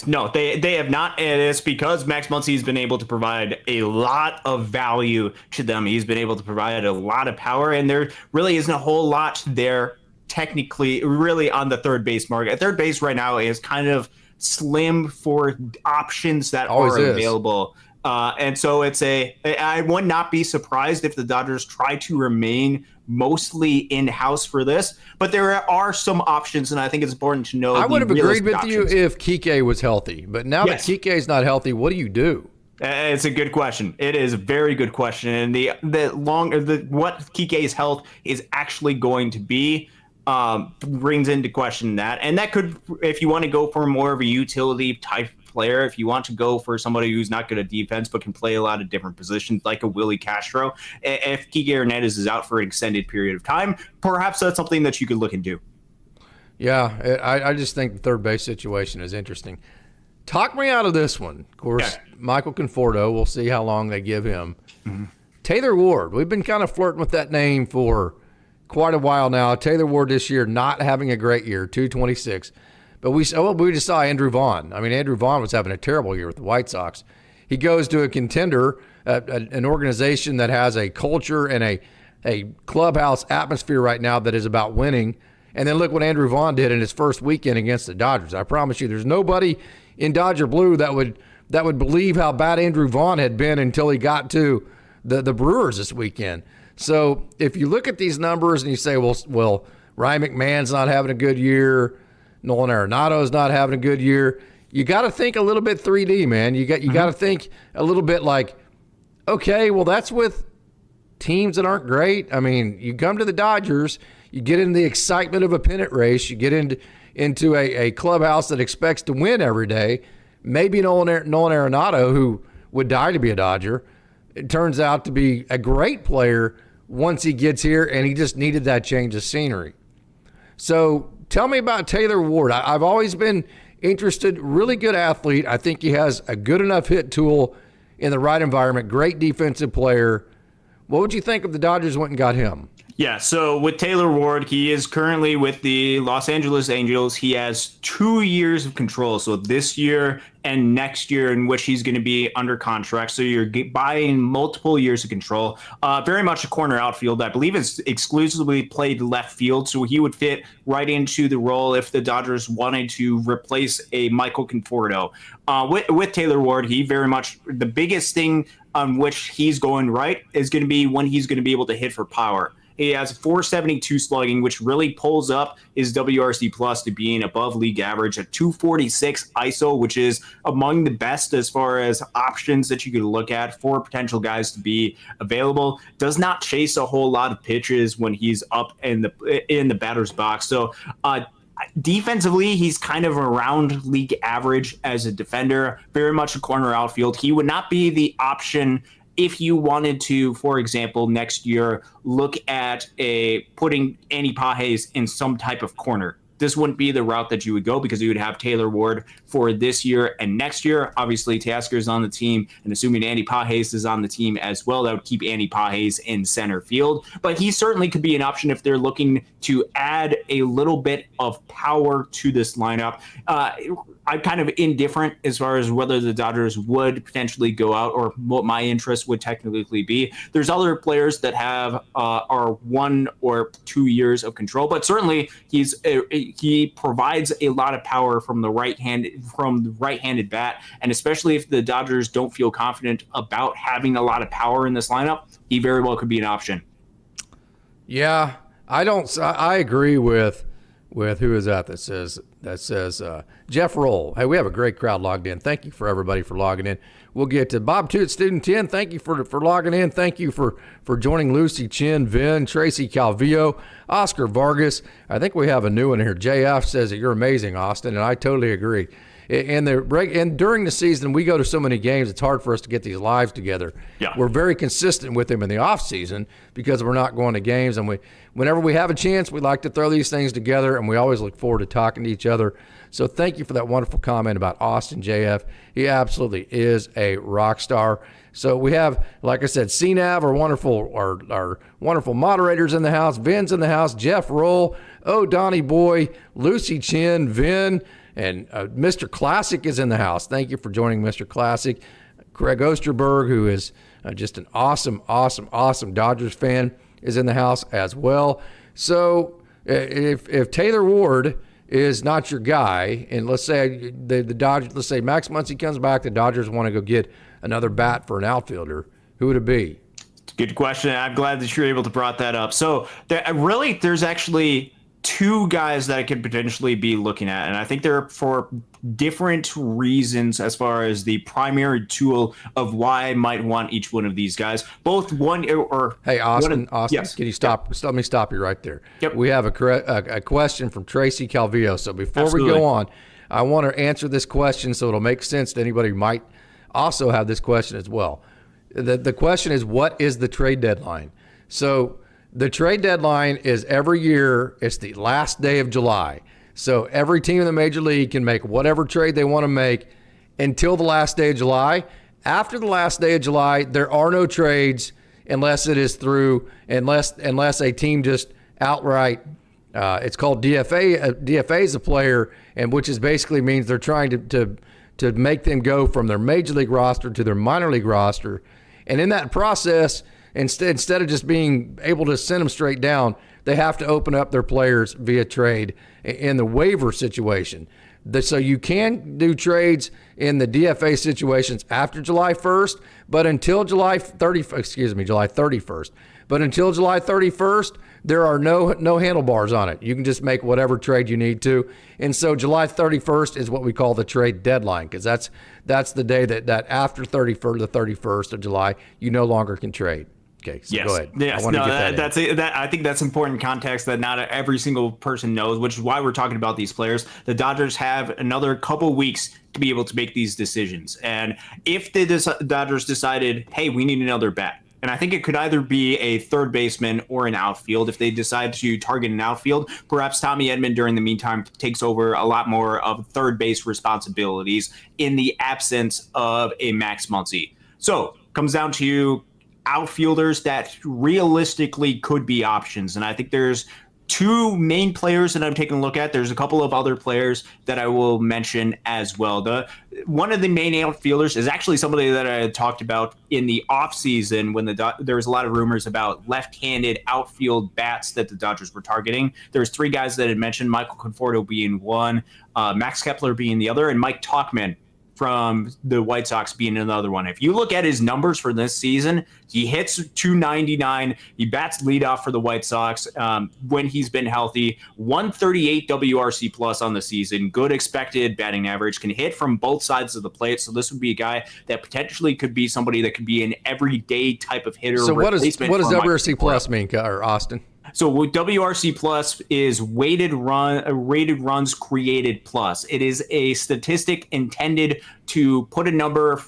No, they have not, and it's because Max Muncy has been able to provide a lot of value to them. He's been able to provide a lot of power, and there really isn't a whole lot there technically, really, on the third base market. Third base right now is kind of slim for options that Always are is. available. And so I would not be surprised if the Dodgers try to remain mostly in-house for this, but there are some options, and I think it's important to know. I would have agreed with options. you if Kike was healthy, but now Yes. that Kike is not healthy, what do you do? It's a good question. It is a very good question, and what Kike's health is actually going to be brings into question that, and that could, if you want to go for more of a utility type player, if you want to go for somebody who's not good at defense but can play a lot of different positions, like a Willie Castro, if Kike Hernandez is out for an extended period of time, perhaps that's something that you could look into. Yeah, I just think the third base situation is interesting. Talk me out of this one. Of course, Yeah. Michael Conforto, we'll see how long they give him. Mm-hmm. Taylor Ward, we've been kind of flirting with that name for quite a while now. Taylor Ward this year not having a great year, 226. But we just saw Andrew Vaughn. I mean, Andrew Vaughn was having a terrible year with the White Sox. He goes to a contender, an organization that has a culture and a clubhouse atmosphere right now that is about winning. And then look what Andrew Vaughn did in his first weekend against the Dodgers. I promise you, there's nobody in Dodger Blue that would believe how bad Andrew Vaughn had been until he got to the Brewers this weekend. So if you look at these numbers and you say, well, Ryan McMahon's not having a good year, Nolan Arenado's not having a good year, you got to think a little bit 3D, man. You got to think a little bit like, okay, well, that's with teams that aren't great. I mean, you come to the Dodgers, you get into the excitement of a pennant race, you get into a clubhouse that expects to win every day. Maybe Nolan Arenado, who would die to be a Dodger, it turns out to be a great player once he gets here, and he just needed that change of scenery. So tell me about Taylor Ward. I've always been interested, really good athlete. I think he has a good enough hit tool in the right environment, great defensive player. What would you think if the Dodgers went and got him? Yeah, so with Taylor Ward, he is currently with the Los Angeles Angels. He has 2 years of control, so this year and next year, in which he's going to be under contract. So you're buying multiple years of control. Very much a corner outfield. I believe it's exclusively played left field, so he would fit right into the role if the Dodgers wanted to replace a Michael Conforto. With Taylor Ward, he very much, the biggest thing on which he's going right is going to be when he's going to be able to hit for power. He has 472 slugging, which really pulls up his WRC plus to being above league average at 246 ISO, which is among the best as far as options that you could look at for potential guys to be available. Does not chase a whole lot of pitches when he's up in the batter's box. So defensively, he's kind of around league average as a defender, very much a corner outfield. He would not be the option if you wanted to, for example, next year, look at putting Andy Pages in some type of corner this wouldn't be the route that you would go, because you would have Taylor Ward for this year and next year. Obviously, Teoscar's on the team, and assuming Andy Pages is on the team as well, that would keep Andy Pages in center field. But he certainly could be an option if they're looking to add a little bit of power to this lineup. I'm kind of indifferent as far as whether the Dodgers would potentially go out, or what my interest would technically be. There's other players that have are 1 or 2 years of control, but certainly he provides a lot of power from the right-handed bat, and especially if the Dodgers don't feel confident about having a lot of power in this lineup, he very well could be an option. Yeah, I agree with who is that says Jeff Roll. Hey, we have a great crowd logged in. Thank you for everybody for logging in. We'll get to Bob Toot, Student 10. Thank you for logging in. Thank you for joining Lucy Chin, Vin, Tracy Calvillo, Oscar Vargas. I think we have a new one here. JF says that you're amazing, Austin, and I totally agree. And during the season, we go to so many games, it's hard for us to get these lives together. Yeah. We're very consistent with them in the off season because we're not going to games. And whenever we have a chance, we like to throw these things together, and we always look forward to talking to each other. So thank you for that wonderful comment about Austin, JF. He absolutely is a rock star. So we have, like I said, CNAV, our wonderful moderators in the house, Vin's in the house, Jeff Roll, Donnie Boy, Lucy Chin, Vin, and Mr. Classic is in the house. Thank you for joining, Mr. Classic. Greg Osterberg, who is just an awesome Dodgers fan, is in the house as well. So if Taylor Ward is not your guy, and let's say the Dodgers, let's say Max Muncy comes back, the Dodgers want to go get another bat for an outfielder, who would it be? Good question. I'm glad that you're able to brought that up. So there's actually 2 guys that I could potentially be looking at, and I think they're for different reasons as far as the primary tool of why I might want each one of these guys. Both one or hey, Austin, yes. Can you stop? Yep. Let me stop you right there. Yep. We have a question from Tracy Calvillo. So before Absolutely. we go on, I want to answer this question so it'll make sense to anybody who might also have this question as well. The question is, what is the trade deadline? So the trade deadline is every year. It's the last day of July. So every team in the Major League can make whatever trade they want to make until the last day of July. After the last day of July, there are no trades unless a team just outright, it's called DFA. DFA is a player, and which is basically means they're trying to make them go from their Major League roster to their minor league roster. And in that process, instead of just being able to send them straight down, they have to open up their players via trade in the waiver situation. So you can do trades in the DFA situations after July 1st, but until July 31st. But until July 31st, there are no handlebars on it. You can just make whatever trade you need to. And so July 31st is what we call the trade deadline, because that's the day that after the 31st of July, you no longer can trade. Okay, so yes. Go ahead. Yes, I think that's important context that not every single person knows, which is why we're talking about these players. The Dodgers have another couple weeks to be able to make these decisions. And if the Dodgers decided, hey, we need another bat, and I think it could either be a third baseman or an outfield. If they decide to target an outfield, perhaps Tommy Edman during the meantime takes over a lot more of third base responsibilities in the absence of a Max Muncy. So comes down to outfielders that realistically could be options. And I think there's 2 main players that I'm taking a look at. There's a couple of other players that I will mention as well. One of the main outfielders is actually somebody that I had talked about in the offseason when there was a lot of rumors about left-handed outfield bats that the Dodgers were targeting. There's 3 guys that had mentioned, Michael Conforto being one, Max Kepler being the other, and Mike Tauchman from the White Sox being another one. If you look at his numbers for this season, he hits .299. He bats leadoff for the White Sox when he's been healthy. 138 WRC plus on the season. Good expected batting average. Can hit from both sides of the plate. So this would be a guy that potentially could be somebody that could be an everyday type of hitter. So what does WRC plus mean, or Austin? So WRC plus is rated runs created plus. It is a statistic intended to put a number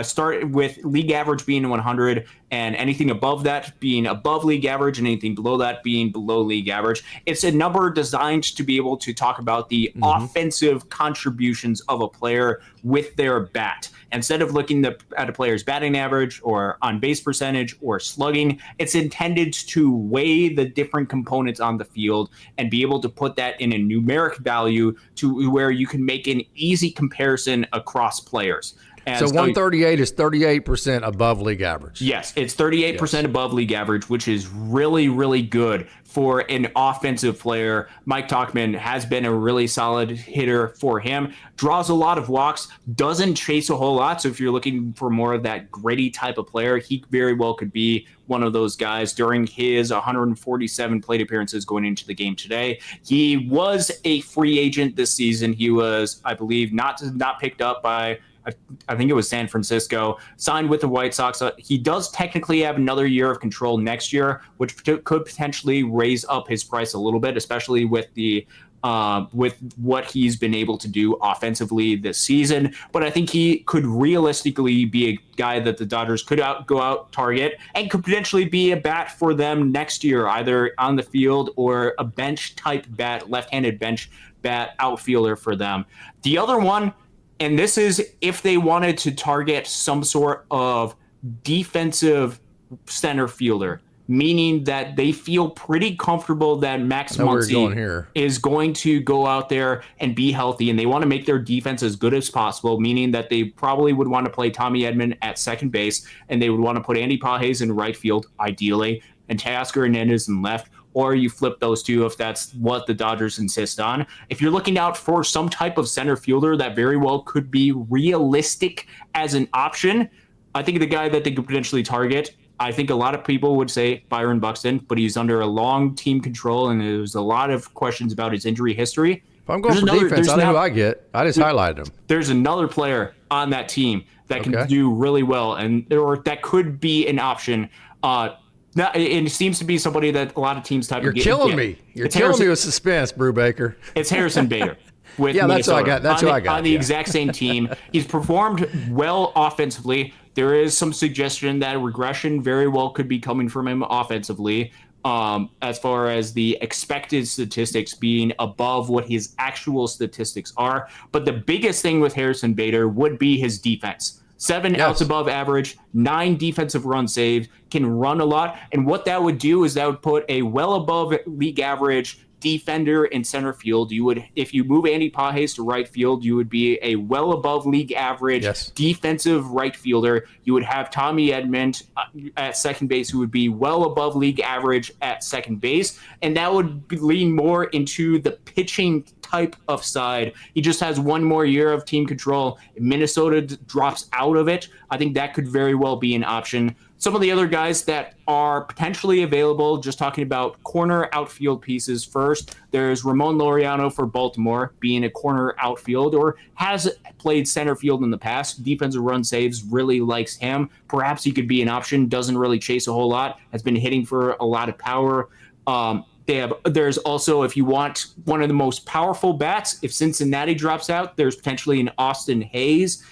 Start with league average being 100, and anything above that being above league average, and anything below that being below league average. It's a number designed to be able to talk about the offensive contributions of a player with their bat. Instead of looking at a player's batting average or on base percentage or slugging, it's intended to weigh the different components on the field and be able to put that in a numeric value to where you can make an easy comparison across players. And so 138 is 38% above league average. Yes, it's 38% above league average, which is really, really good for an offensive player. Mike Tauchman has been a really solid hitter for him. Draws a lot of walks, doesn't chase a whole lot. So if you're looking for more of that gritty type of player, he very well could be one of those guys. During his 147 plate appearances going into the game today, he was a free agent this season. He was, I believe, not picked up by, I think it was San Francisco, signed with the White Sox. He does technically have another year of control next year, which could potentially raise up his price a little bit, especially with the with what he's been able to do offensively this season. But I think he could realistically be a guy that the Dodgers could go out target and could potentially be a bat for them next year, either on the field or a bench type bat, left-handed bench bat outfielder for them. The other one, and this is if they wanted to target some sort of defensive center fielder, meaning that they feel pretty comfortable that Max Muncy is going to go out there and be healthy, and they want to make their defense as good as possible, meaning that they probably would want to play Tommy Edman at second base, and they would want to put Andy Pages in right field, ideally, and Teoscar Hernandez in left, or you flip those two if that's what the Dodgers insist on. If you're looking out for some type of center fielder that very well could be realistic as an option, I think the guy that they could potentially target, I think a lot of people would say Byron Buxton, but he's under a long team control, and there's a lot of questions about his injury history. If I'm going for defense, I know who I get. I just highlighted him. There's another player on that team that can do really well, or that could be an option. It seems to be somebody that a lot of teams type. You're killing me. You're killing me with suspense, Brubaker. It's Harrison Bader. With that's what I got. That's what I got. On the exact same team. He's performed well offensively. There is some suggestion that regression very well could be coming from him offensively, as far as the expected statistics being above what his actual statistics are. But the biggest thing with Harrison Bader would be his defense. 7 outs above average, 9 defensive run saved, can run a lot. And what that would do is that would put a well above league average defender in center field. You would, if you move Andy Pages to right field, you would be a well above league average defensive right fielder. You would have Tommy Edman at second base, who would be well above league average at second base, and that would lean more into the pitching type of side. He just has one more year of team control. If Minnesota drops out of it, I think that could very well be an option. Some of the other guys that are potentially available, just talking about corner outfield pieces first, there's Ramon Laureano for Baltimore, being a corner outfield, or has played center field in the past. Defensive run saves, really likes him. Perhaps he could be an option, doesn't really chase a whole lot, has been hitting for a lot of power. There's also, if you want one of the most powerful bats, if Cincinnati drops out, there's potentially an Austin Hayes,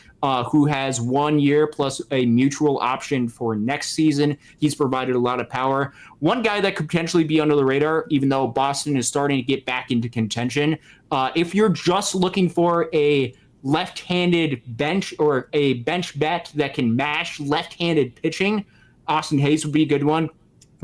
who has 1 year plus a mutual option for next season. He's provided a lot of power. One guy that could potentially be under the radar, even though Boston is starting to get back into contention, if you're just looking for a left-handed bench or a bench bat that can mash left-handed pitching, Austin Hayes would be a good one.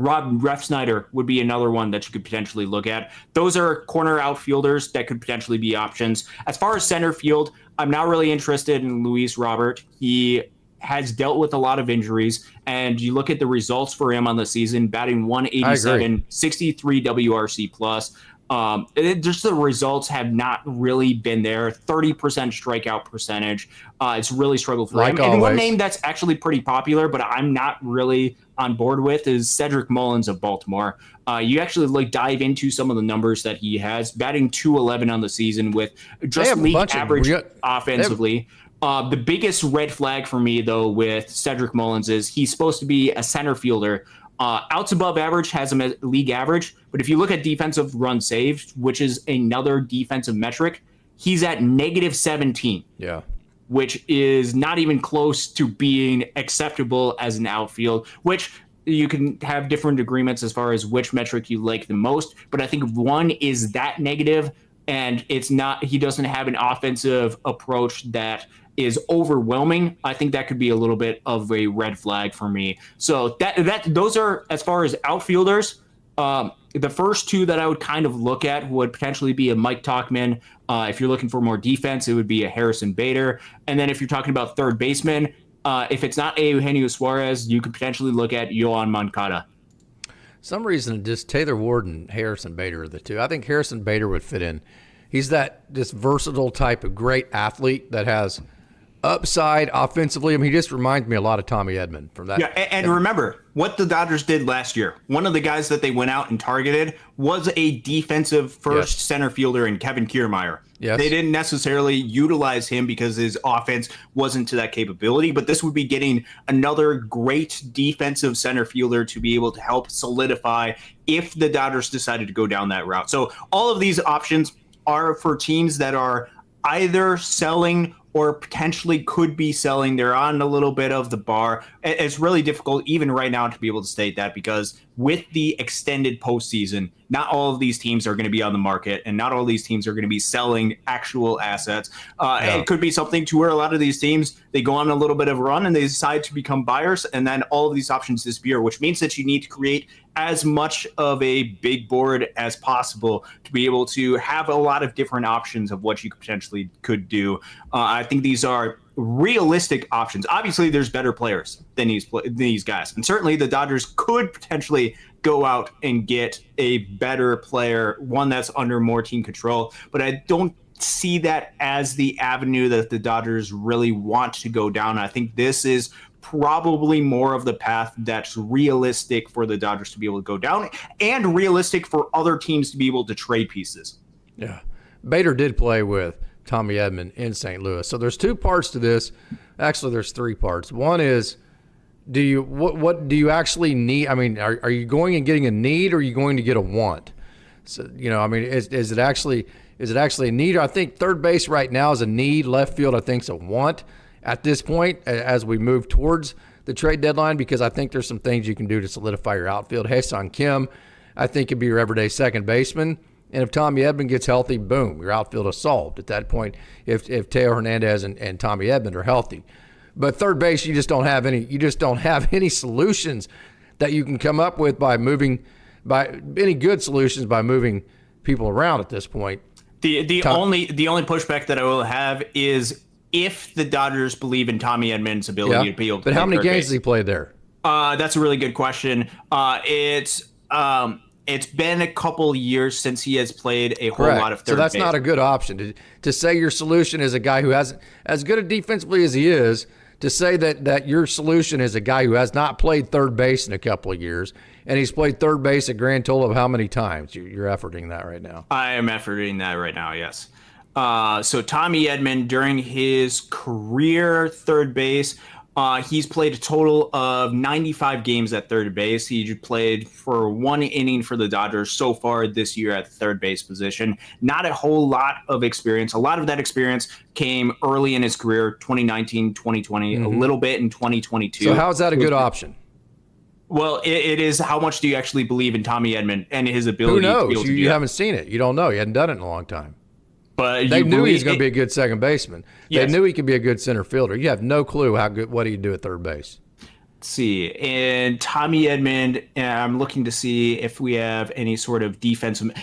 Rob Refsnyder would be another one that you could potentially look at. Those are corner outfielders that could potentially be options. As far as center field, I'm not really interested in Luis Robert. He has dealt with a lot of injuries, and you look at the results for him on the season, batting 187, 63 WRC plus. Just the results have not really been there. 30% strikeout percentage. It's really struggled for him. Always. And one name that's actually pretty popular, but I'm not really on board with, is Cedric Mullins of Baltimore. You actually dive into some of the numbers that he has, batting 211 on the season with just league average offensively. The biggest red flag for me, though, with Cedric Mullins is he's supposed to be a center fielder. Outs above average has him at league average, but if you look at defensive run saved, which is another defensive metric, he's at -17. Yeah. which is not even close to being acceptable as an outfield, which you can have different agreements as far as which metric you like the most. But I think if one is that negative and it's not, he doesn't have an offensive approach that is overwhelming, I think that could be a little bit of a red flag for me. So those are, as far as outfielders, the first two that I would kind of look at would potentially be a Mike Tauchman. If you're looking for more defense, it would be a Harrison Bader. And then if you're talking about third baseman, if it's not Eugenio Suarez, you could potentially look at Yoan Moncada. Some reason, just Taylor Ward and Harrison Bader are the two. I think Harrison Bader would fit in. He's this versatile type of great athlete that has upside offensively. I mean, he just reminds me a lot of Tommy Edman from that. Yeah, and remember what the Dodgers did last year. One of the guys that they went out and targeted was a defensive first center fielder in Kevin Kiermaier. Yes. They didn't necessarily utilize him because his offense wasn't to that capability, but this would be getting another great defensive center fielder to be able to help solidify if the Dodgers decided to go down that route. So all of these options are for teams that are either selling or potentially could be selling. They're on a little bit of the bar. It's really difficult even right now to be able to state that, because with the extended postseason, not all of these teams are going to be on the market, and not all these teams are going to be selling actual assets. It could be something to where a lot of these teams, they go on a little bit of a run and they decide to become buyers, and then all of these options disappear, which means that you need to create as much of a big board as possible to be able to have a lot of different options of what you potentially could do. I think these are realistic options. Obviously, there's better players than these guys, and certainly the Dodgers could potentially go out and get a better player, one that's under more team control. But I don't see that as the avenue that the Dodgers really want to go down. I think this is probably more of the path that's realistic for the Dodgers to be able to go down, and realistic for other teams to be able to trade pieces. Yeah. Bader did play with Tommy Edman in St. Louis. So there's two parts to this. Actually, there's three parts. One is, what do you actually need? I mean, are you going and getting a need, or are you going to get a want? So, I mean, is it actually a need? I think third base right now is a need. Left field, I think, is a want at this point as we move towards the trade deadline, because I think there's some things you can do to solidify your outfield. Ha-Seong Kim, I think, could be your everyday second baseman. And if Tommy Edman gets healthy, boom, your outfield is solved at that point if Teo Hernandez and Tommy Edman are healthy. But third base, you just don't have any solutions that you can come up with by moving people around at this point. The only pushback that I will have is if the Dodgers believe in Tommy Edman's ability to be able to But how many games base. has he played there? That's a really good question. It's been a couple years since he has played a whole lot of third base. So that's not a good option. To say your solution is a guy who hasn't, as good a defensively as he is, to say that your solution is a guy who has not played third base in a couple of years, and he's played third base a grand total of how many times? You're efforting that right now. I am efforting that right now, yes. So Tommy Edman, during his career third base, he's played a total of 95 games at third base. He played for one inning for the Dodgers so far this year at the third base position. Not a whole lot of experience. A lot of that experience came early in his career, 2019, 2020, a little bit in 2022. So how is that a good option? Well, it is. How much do you actually believe in Tommy Edman and his ability? Who knows? To be able to do you that? haven't seen it. You don't know. You hadn't done it in a long time. But they knew he was going to be a good second baseman. Yes. They knew he could be a good center fielder. You have no clue what he'd do at third base. Let's see. And Tommy Edman, I'm looking to see if we have any sort of defensive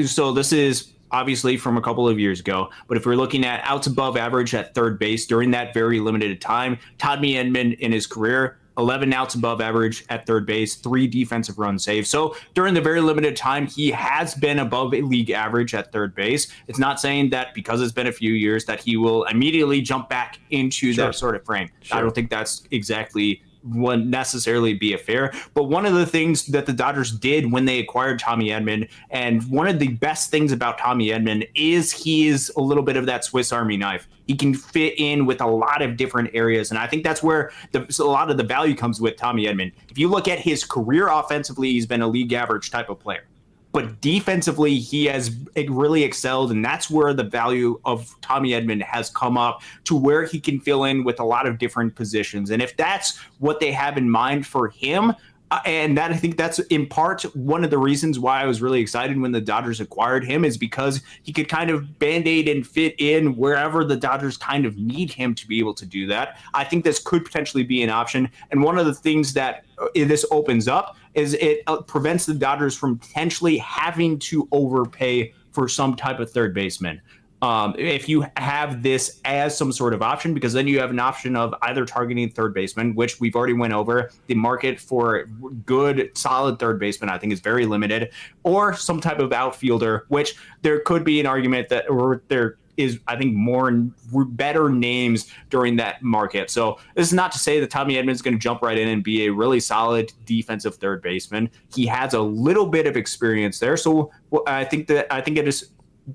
so this is obviously from a couple of years ago, but if we're looking at outs above average at third base during that very limited time, Tommy Edman in his career, 11 outs above average at third base, 3 defensive run saves. So during the very limited time, he has been above a league average at third base. It's not saying that because it's been a few years that he will immediately jump back into that sort of frame. I don't think that's exactly wouldn't necessarily be a fair. But one of the things that the Dodgers did when they acquired Tommy Edman, and one of the best things about Tommy Edman, is he is a little bit of that Swiss Army knife. He can fit in with a lot of different areas, and I think that's where a lot of the value comes with Tommy Edman. If you look at his career offensively, he's been a league average type of player. but defensively he has really excelled, and that's where the value of Tommy Edman has come up to where he can fill in with a lot of different positions. And if that's what they have in mind for him, and that I think that's in part one of the reasons why I was really excited when the Dodgers acquired him, is because he could kind of band-aid and fit in wherever the Dodgers kind of need him to be able to do that. I think this could potentially be an option. And one of the things that this opens up is it prevents the Dodgers from potentially having to overpay for some type of third baseman. If you have this as some sort of option, because then you have an option of either targeting third baseman, which we've already went over. The market for good, solid third baseman, I think, is very limited, or some type of outfielder, which there could be an argument that, or there is, I think, better names during that market. So this is not to say that Tommy Edman is going to jump right in and be a really solid defensive third baseman. He has a little bit of experience there. So I think it is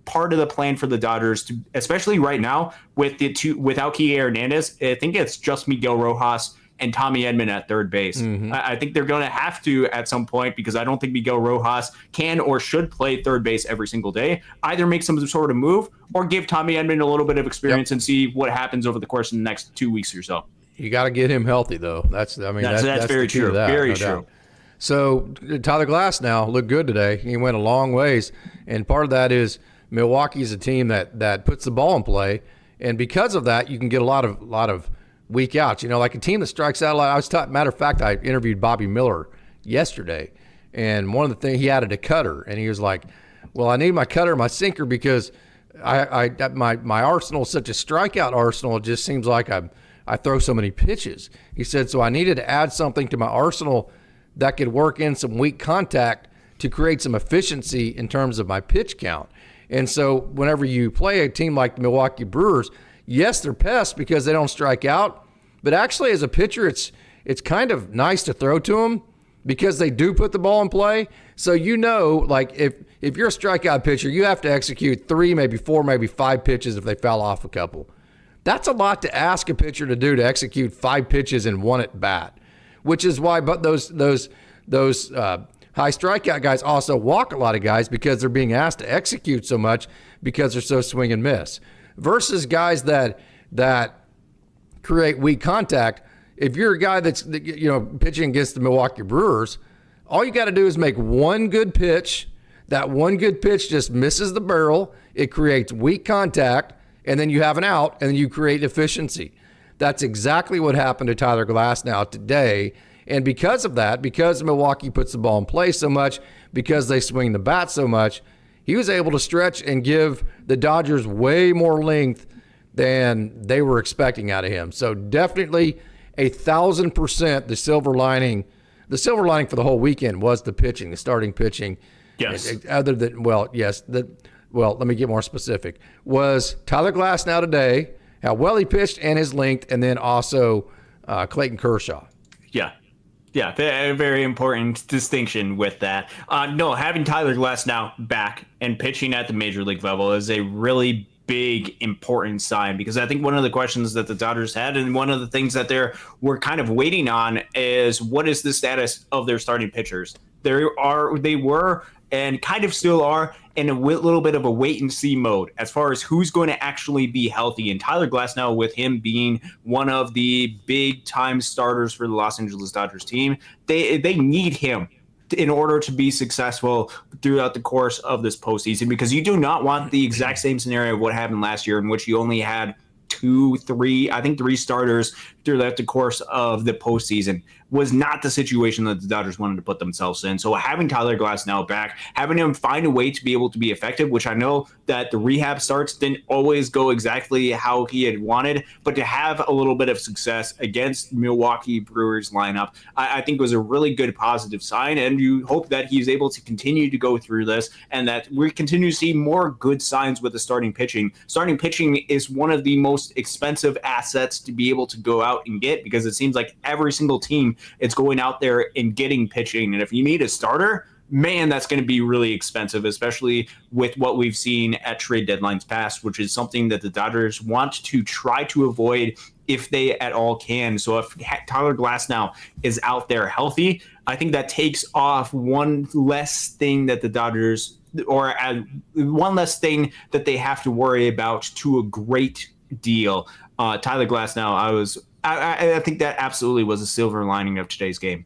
part of the plan for the Dodgers, to, especially right now without Kike Hernandez. I think it's just Miguel Rojas and Tommy Edman at third base. Mm-hmm. I think they're going to have to at some point, because I don't think Miguel Rojas can or should play third base every single day. Either make some sort of move or give Tommy Edman a little bit of experience and see what happens over the course of the next 2 weeks or so. You got to get him healthy, though. That's very true. Very true. So Tyler Glass now looked good today. He went a long ways, and part of that is Milwaukee's a team that puts the ball in play, and because of that, you can get a lot of weak outs. You know, like a team that strikes out a lot. Matter of fact, I interviewed Bobby Miller yesterday, and one of the things, he added a cutter, and he was like, "Well, I need my cutter, my sinker, because my arsenal is such a strikeout arsenal. It just seems like I throw so many pitches." He said, "So I needed to add something to my arsenal that could work in some weak contact to create some efficiency in terms of my pitch count." And so whenever you play a team like the Milwaukee Brewers, yes, they're pests because they don't strike out, but actually as a pitcher, it's kind of nice to throw to them because they do put the ball in play. So like if you're a strikeout pitcher, you have to execute 3, maybe 4, maybe 5 pitches if they foul off a couple. That's a lot to ask a pitcher to do, to execute 5 pitches in one at bat, which is why those high strikeout guys also walk a lot of guys, because they're being asked to execute so much because they're so swing and miss. Versus guys that create weak contact. If you're a guy that's pitching against the Milwaukee Brewers, all you got to do is make one good pitch. That one good pitch just misses the barrel. It creates weak contact, and then you have an out, and then you create efficiency. That's exactly what happened to Tyler Glass now today. And because of that, because Milwaukee puts the ball in play so much, because they swing the bat so much, he was able to stretch and give the Dodgers way more length than they were expecting out of him. So definitely 1,000% the silver lining. The silver lining for the whole weekend was the pitching, the starting pitching. Yes. Other than, let me get more specific. Was Tyler Glass now today, how well he pitched and his length, and then also Clayton Kershaw. Yeah. Yeah, very important distinction with that. No, having Tyler Glass now back and pitching at the major league level is a really big, important sign, because I think one of the questions that the Dodgers had, and one of the things that we're kind of waiting on, is what is the status of their starting pitchers? They were and kind of still are in a little bit of a wait and see mode as far as who's going to actually be healthy. And Tyler Glass now, with him being one of the big time starters for the Los Angeles Dodgers team, they need him in order to be successful throughout the course of this postseason, because you do not want the exact same scenario of what happened last year, in which you only had 3 starters throughout the course of the postseason. Was not the situation that the Dodgers wanted to put themselves in. So having Tyler Glass now back, having him find a way to be able to be effective, which I know that the rehab starts didn't always go exactly how he had wanted, but to have a little bit of success against Milwaukee Brewers lineup, I think was a really good positive sign. And you hope that he's able to continue to go through this, and that we continue to see more good signs with the starting pitching. Starting pitching is one of the most expensive assets to be able to go out and get, because it seems like every single team it's going out there and getting pitching. And if you need a starter, man, that's going to be really expensive, especially with what we've seen at trade deadlines past, which is something that the Dodgers want to try to avoid if they at all can. So if Tyler Glass now is out there healthy, I think that takes off one less thing that the Dodgers, or one less thing that they have to worry about to a great deal. Tyler Glasnow, I think that absolutely was a silver lining of today's game.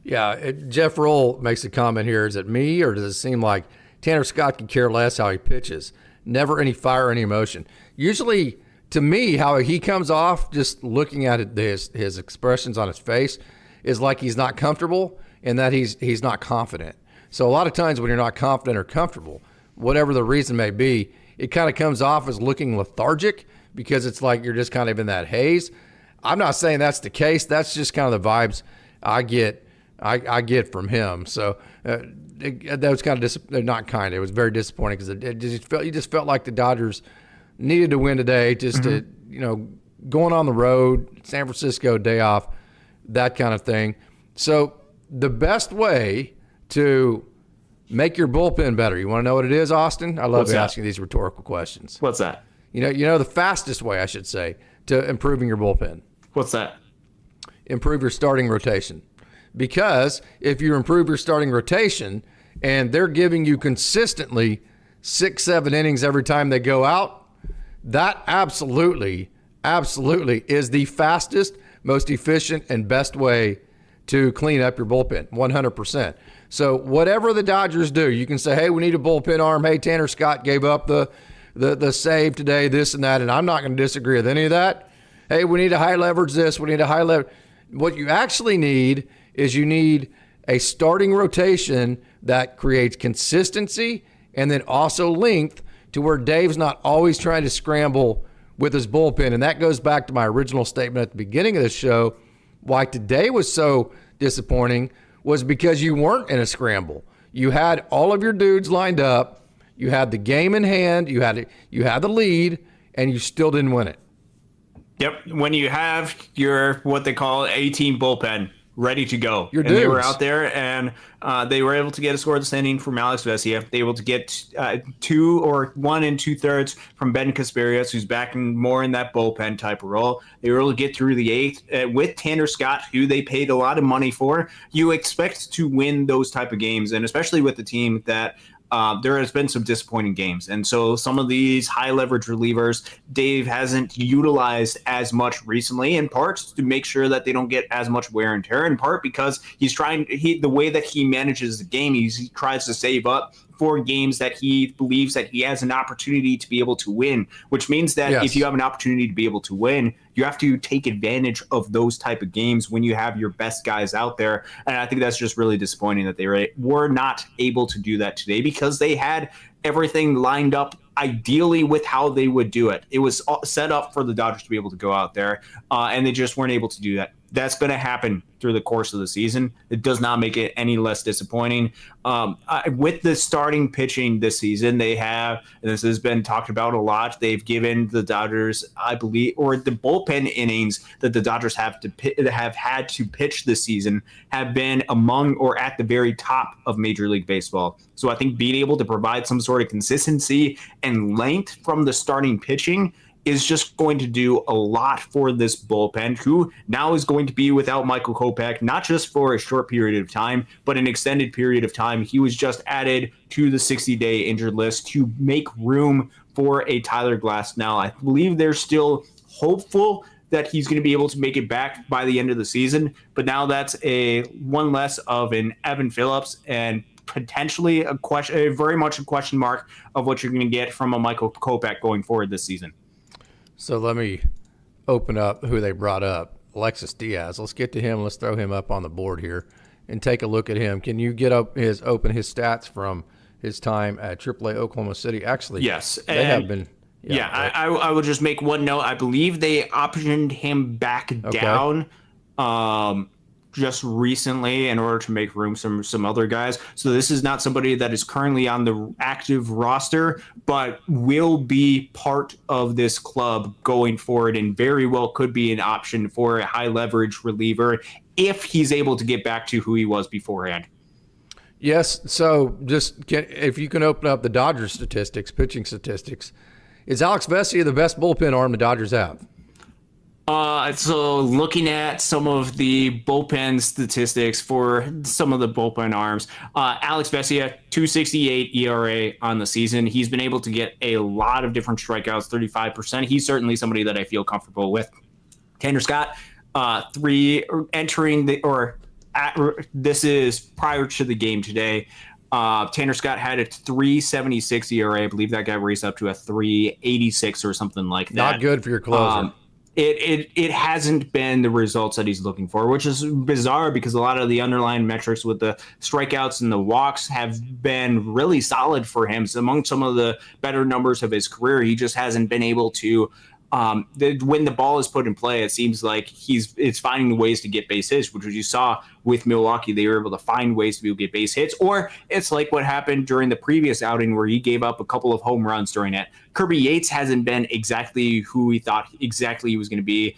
Yeah, Jeff Roll makes a comment here. Is it me, or does it seem like Tanner Scott could care less how he pitches? Never any fire, any emotion. Usually, to me, how he comes off, just looking at his expressions on his face, is like he's not comfortable and that he's not confident. So a lot of times when you're not confident or comfortable, whatever the reason may be, it kind of comes off as looking lethargic because it's like you're just kind of in that haze. I'm not saying that's the case. That's just kind of the vibes I get from him. So that was kind of not kind. It was very disappointing because you just felt like the Dodgers needed to win today, just to going on the road, San Francisco, day off, that kind of thing. So the best way to make your bullpen better, you want to know what it is, Austin? I love asking these rhetorical questions. What's that? The fastest way, I should say, to improving your bullpen. What's that? Improve your starting rotation. Because if you improve your starting rotation and they're giving you consistently 6-7 innings every time they go out, that absolutely is the fastest, most efficient, and best way to clean up your bullpen, 100%. So whatever the Dodgers do, you can say, hey, we need a bullpen arm. Hey, Tanner Scott gave up the save today, this and that, and I'm not going to disagree with any of that. Hey, we need to high leverage this. We need to high leverage. What you actually need is you need a starting rotation that creates consistency and then also length to where Dave's not always trying to scramble with his bullpen. And that goes back to my original statement at the beginning of the show. Why today was so disappointing was because you weren't in a scramble. You had all of your dudes lined up. You had the game in hand. You had the lead, and you still didn't win it. Yep. When you have your what they call A-team bullpen ready to go, Your and dudes. they were out there, and they were able to get a scoreless inning from Alex Vesia. They were able to get 2 or 1 2/3 from Ben Casparius, who's back more in that bullpen type of role. They were able to get through the 8th with Tanner Scott, who they paid a lot of money for. You expect to win those type of games, and especially with the team that there has been some disappointing games. And so some of these high leverage relievers, Dave hasn't utilized as much recently, in part to make sure that they don't get as much wear and tear, in part because the way that he manages the game, he tries to save up for games that he believes that he has an opportunity to be able to win, which means that if you have an opportunity to be able to win, you have to take advantage of those type of games when you have your best guys out there. And I think that's just really disappointing that they were not able to do that today, because they had everything lined up ideally with how they would do it. It was set up for the Dodgers to be able to go out there, and they just weren't able to do that. That's going to happen through the course of the season. It does not make it any less disappointing. With the starting pitching this season, they have, and this has been talked about a lot, they've given the Dodgers, I believe, or the bullpen innings that the Dodgers have had to pitch this season have been among or at the very top of Major League Baseball. So I think being able to provide some sort of consistency and length from the starting pitching is just going to do a lot for this bullpen, who now is going to be without Michael Kopech, not just for a short period of time, but an extended period of time. He was just added to the 60-day injured list to make room for a Tyler Glasnow. I believe they're still hopeful that he's going to be able to make it back by the end of the season, but now that's one less of an Evan Phillips, and potentially very much a question mark of what you're going to get from a Michael Kopech going forward this season. So let me open up who they brought up. Alexis Diaz. Let's get to him. Let's throw him up on the board here and take a look at him. Can you get up his stats from his time at AAA Oklahoma City? Actually, yes, they have been. I will just make one note. I believe they optioned him back down just recently in order to make room for some other guys. So this is not somebody that is currently on the active roster, but will be part of this club going forward, and very well could be an option for a high leverage reliever if he's able to get back to who he was beforehand. Yes. So if you can open up the Dodgers statistics, pitching statistics, is Alex Vesia the best bullpen arm the Dodgers have? So looking at some of the bullpen statistics for some of the bullpen arms, Alex Vesia, 2.68 ERA on the season. He's been able to get a lot of different strikeouts, 35%. He's certainly somebody that I feel comfortable with. Tanner Scott, this is prior to the game today. Tanner Scott had a 3.76 ERA. I believe that got raised up to a 3.86 or something like that. Not good for your closer. It hasn't been the results that he's looking for, which is bizarre because a lot of the underlying metrics with the strikeouts and the walks have been really solid for him. So among some of the better numbers of his career, he just hasn't been able to. When the ball is put in play, it seems like it's finding ways to get base hits, which you saw with Milwaukee. They were able to find ways to be able to get base hits, or it's like what happened during the previous outing where he gave up a couple of home runs during it. Kirby Yates hasn't been exactly who we thought exactly he was going to be,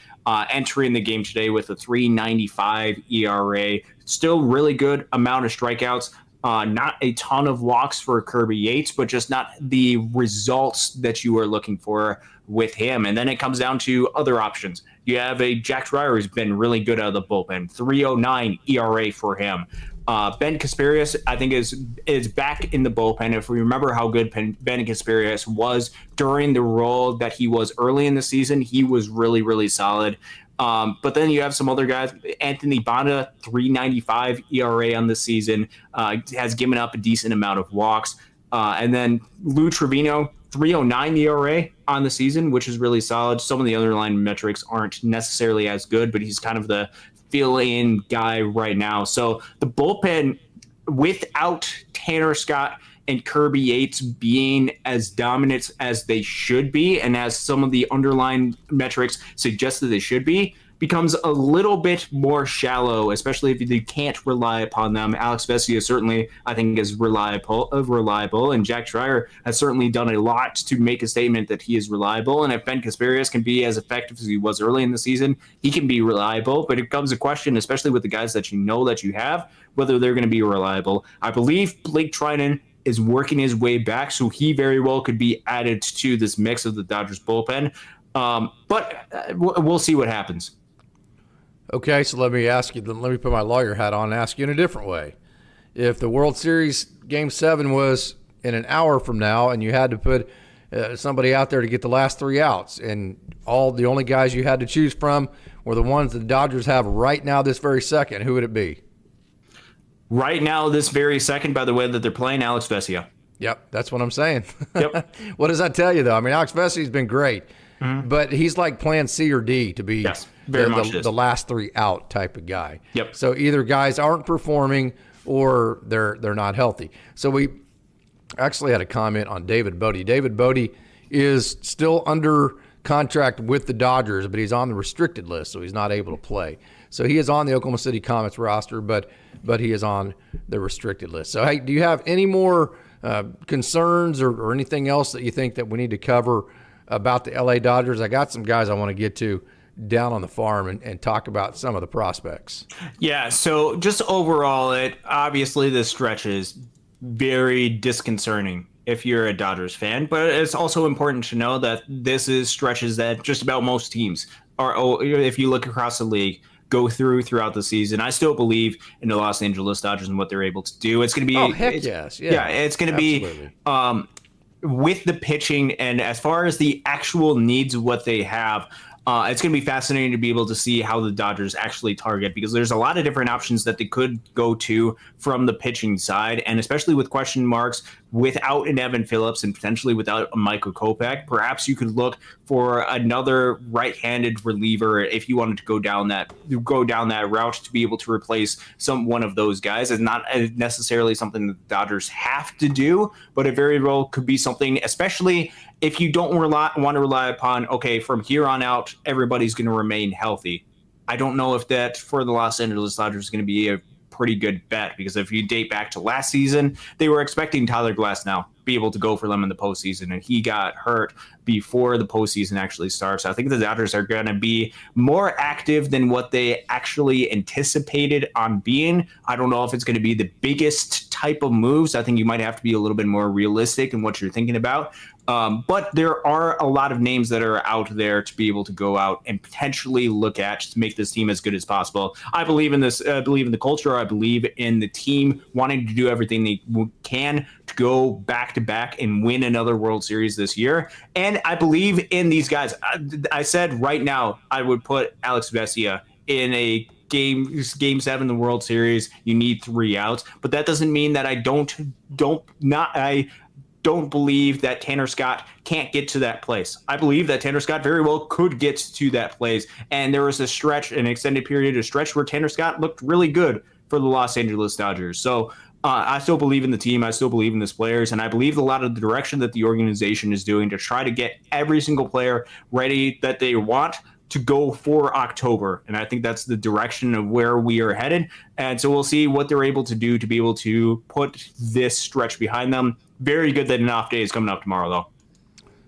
entering the game today with a 3.95 ERA. Still really good amount of strikeouts. Not a ton of walks for Kirby Yates, but just not the results that you are looking for with him. And then it comes down to other options. You have a Jack Schreier who's been really good out of the bullpen, 3.09 ERA for him. Ben Kasparius, I think, is back in the bullpen. If we remember how good Ben Kasparius was during the role that he was early in the season, he was really, really solid. But then you have some other guys. Anthony Banda, 3.95 ERA on the season, has given up a decent amount of walks. And then Lou Trevino, 3.09 ERA on the season, which is really solid. Some of the underlying metrics aren't necessarily as good, but he's kind of the fill-in guy right now. So the bullpen, without Tanner Scott and Kirby Yates being as dominant as they should be, and as some of the underlying metrics suggest that they should be, becomes a little bit more shallow, especially if you can't rely upon them. Alex Vesia certainly, I think, is reliable, and Jack Schreier has certainly done a lot to make a statement that he is reliable. And if Ben Kasparius can be as effective as he was early in the season, he can be reliable. But it comes a question, especially with the guys that you know that you have, whether they're going to be reliable. I believe Blake Trinan is working his way back, so he very well could be added to this mix of the Dodgers bullpen. But we'll see what happens. Okay, so let me ask you, let me put my lawyer hat on and ask you in a different way. If the World Series Game 7 was in an hour from now and you had to put somebody out there to get the last 3 outs, and the only guys you had to choose from were the ones that the Dodgers have right now this very second, who would it be? Right now, this very second, by the way that they're playing, Alex Vesia. Yep, that's what I'm saying. Yep. What does that tell you, though? I mean, Alex Vesia's been great, but he's like plan C or D to be the last 3 out type of guy. Yep. So either guys aren't performing or they're not healthy. So we actually had a comment on David Bodie. David Bodie is still under contract with the Dodgers, but he's on the restricted list, so he's not able to play. So he is on the Oklahoma City Comets roster, but he is on the restricted list. So, hey, do you have any more concerns or anything else that you think that we need to cover about the LA Dodgers? I got some guys I want to get to down on the farm and talk about some of the prospects. Yeah, so just overall, obviously this stretch is very disconcerting if you're a Dodgers fan, but it's also important to know that this is stretches that just about most teams are, if you look across the league, go throughout the season. I still believe in the Los Angeles Dodgers and what they're able to do. It's going to be yes. Yeah, it's going to be with the pitching, and as far as the actual needs of what they have, it's going to be fascinating to be able to see how the Dodgers actually target, because there's a lot of different options that they could go to from the pitching side, and especially with question marks without an Evan Phillips and potentially without a Michael Kopech, perhaps you could look for another right-handed reliever if you wanted to go down that route to be able to replace one of those guys. It's not necessarily something that the Dodgers have to do, but it very well could be something, especially if you don't want to rely upon, okay, from here on out, everybody's going to remain healthy. I don't know if that for the Los Angeles Dodgers is going to be a pretty good bet, because if you date back to last season, they were expecting Tyler Glasnow be able to go for them in the postseason, and he got hurt before the postseason actually starts. So I think the Dodgers are going to be more active than what they actually anticipated on being. I don't know if it's going to be the biggest type of moves. I think you might have to be a little bit more realistic in what you're thinking about. But there are a lot of names that are out there to be able to go out and potentially look at to make this team as good as possible. I believe in this. I believe in the culture. I believe in the team wanting to do everything they can to go back to back and win another World Series this year. And I believe in these guys. I said right now I would put Alex Vesia in a game 7 of the World Series. You need 3 outs, but that doesn't mean that I don't believe that Tanner Scott can't get to that place. I believe that Tanner Scott very well could get to that place. And there was a stretch, an extended period of stretch where Tanner Scott looked really good for the Los Angeles Dodgers. So I still believe in the team. I still believe in these players. And I believe a lot of the direction that the organization is doing to try to get every single player ready that they want to go for October. And I think that's the direction of where we are headed. And so we'll see what they're able to do to be able to put this stretch behind them. Very good that an off day is coming up tomorrow, though.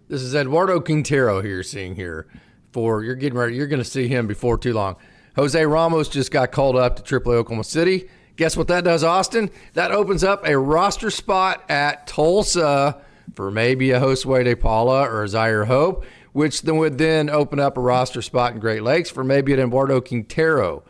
This is Eduardo Quintero here, seeing here. You're getting ready. You're going to see him before too long. Jose Ramos just got called up to AAA Oklahoma City. Guess what that does, Austin? That opens up a roster spot at Tulsa for maybe a Josue De Paula or a Zaire Hope, which then would then open up a roster spot in Great Lakes for maybe an Eduardo Quintero,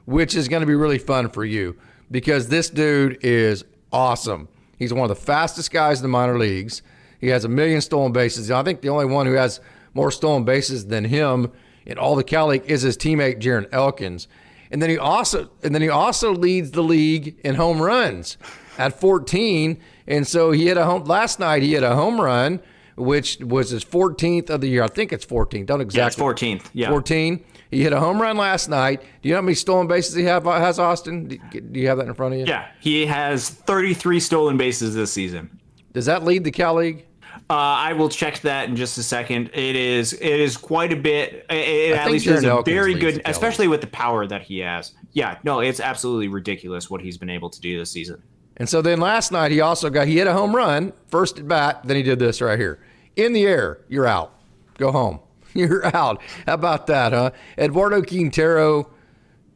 which is going to be really fun for you because this dude is awesome. He's one of the fastest guys in the minor leagues. He has 1 million stolen bases. I think the only one who has more stolen bases than him in all the Cal League is his teammate Jaron Elkins. And then he also leads the league in home runs at 14. And so last night he hit a home run, which was his 14th of the year. I think it's 14th. Don't exactly. Yeah, it's 14th. Yeah. 14. He hit a home run last night. Do you know how many stolen bases he has, Austin? Do you have that in front of you? Yeah, he has 33 stolen bases this season. Does that lead the Cal League? I will check that in just a second. It is quite a bit. It at least is a very good, especially with the power that he has. Yeah, no, it's absolutely ridiculous what he's been able to do this season. And so then last night he hit a home run, first at bat, then he did this right here. In the air, you're out. Go home. You're out. How about that, huh? Eduardo Quintero,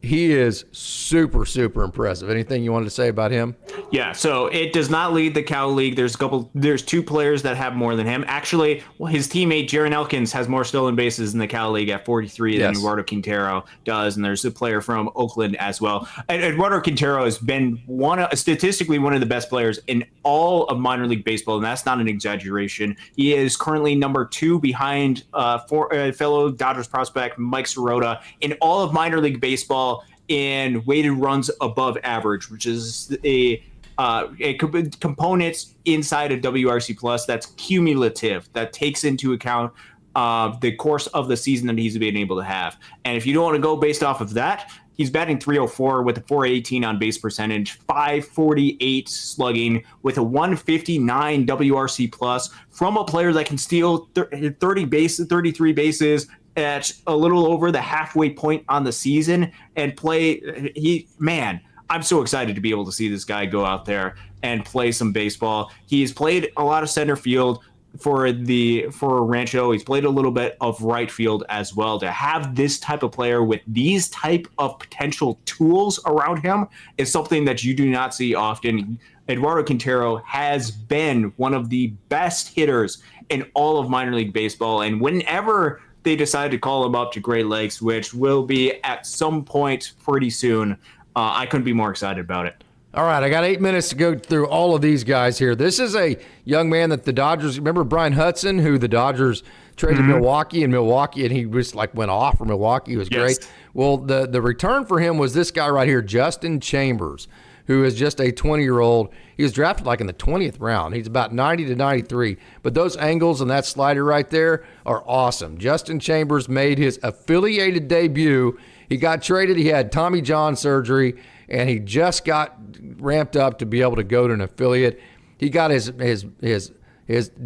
he is super, super impressive. Anything you wanted to say about him? Yeah, so it does not lead the Cal League. There's 2 players that have more than him. Actually, his teammate Jaron Elkins has more stolen bases in the Cal League at 43 than Eduardo Quintero does, and there's a player from Oakland as well. And Eduardo Quintero has been statistically one of the best players in all of minor league baseball, and that's not an exaggeration. He is currently number 2 behind fellow Dodgers prospect Mike Sirota in all of minor league baseball in weighted runs above average, which is a component inside of WRC Plus that's cumulative, that takes into account the course of the season that he's been able to have. And if you don't want to go based off of that, he's batting .304 with a .418 on base percentage, .548 slugging with a .159 WRC Plus from a player that can steal 33 bases at a little over the halfway point on the season and play. I'm so excited to be able to see this guy go out there and play some baseball. He's played a lot of center field for Rancho. He's played a little bit of right field as well. To have this type of player with these type of potential tools around him is something that you do not see often. Eduardo Quintero has been one of the best hitters in all of minor league baseball, and whenever they decided to call him up to Great Lakes, which will be at some point pretty soon, I couldn't be more excited about it. All right, I got 8 minutes to go through all of these guys here. This is a young man that the Dodgers, remember Brian Hudson, who the Dodgers traded to Milwaukee, and he just went off for Milwaukee. He was great. Well, the return for him was this guy right here, Justin Chambers, who is just a 20-year-old. He was drafted in the 20th round. He's about 90 to 93. But those angles and that slider right there are awesome. Justin Chambers made his affiliated debut. He got traded. He had Tommy John surgery, and he just got ramped up to be able to go to an affiliate. He got his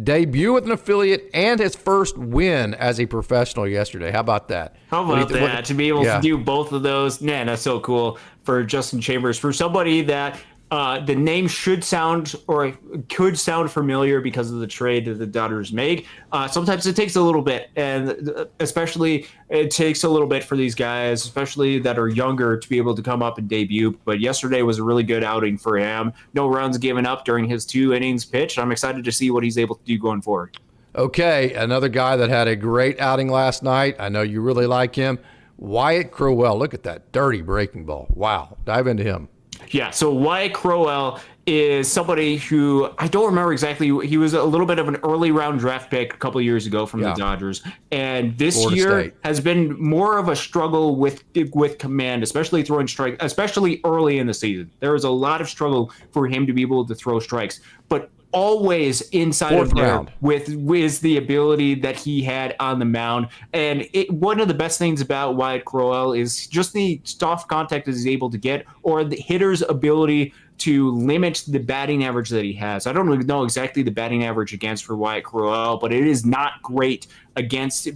debut with an affiliate and his first win as a professional yesterday. How about that? How about that? To be able to do both of those, man, that's so cool for Justin Chambers, for somebody that the name should sound or could sound familiar because of the trade that the Dodgers make. Sometimes it takes a little bit, and especially it takes a little bit for these guys, especially that are younger, to be able to come up and debut. But yesterday was a really good outing for him. No runs given up during his 2 innings pitched. I'm excited to see what he's able to do going forward. Okay, another guy that had a great outing last night. I know you really like him. Wyatt Crowell. Look at that dirty breaking ball. Wow. Dive into him. Yeah, so Wyatt Crowell is somebody who I don't remember exactly. He was a little bit of an early round draft pick a couple of years ago from the Dodgers, and this Florida year State has been more of a struggle with command, especially throwing strikes, especially early in the season. There was a lot of struggle for him to be able to throw strikes, but always inside Fourth of there round. with the ability that he had on the mound. And one of the best things about Wyatt Crowell is just the soft contact that he's able to get, or the hitter's ability to limit the batting average that he has. I don't really know exactly the batting average against for Wyatt Crowell, but it is not great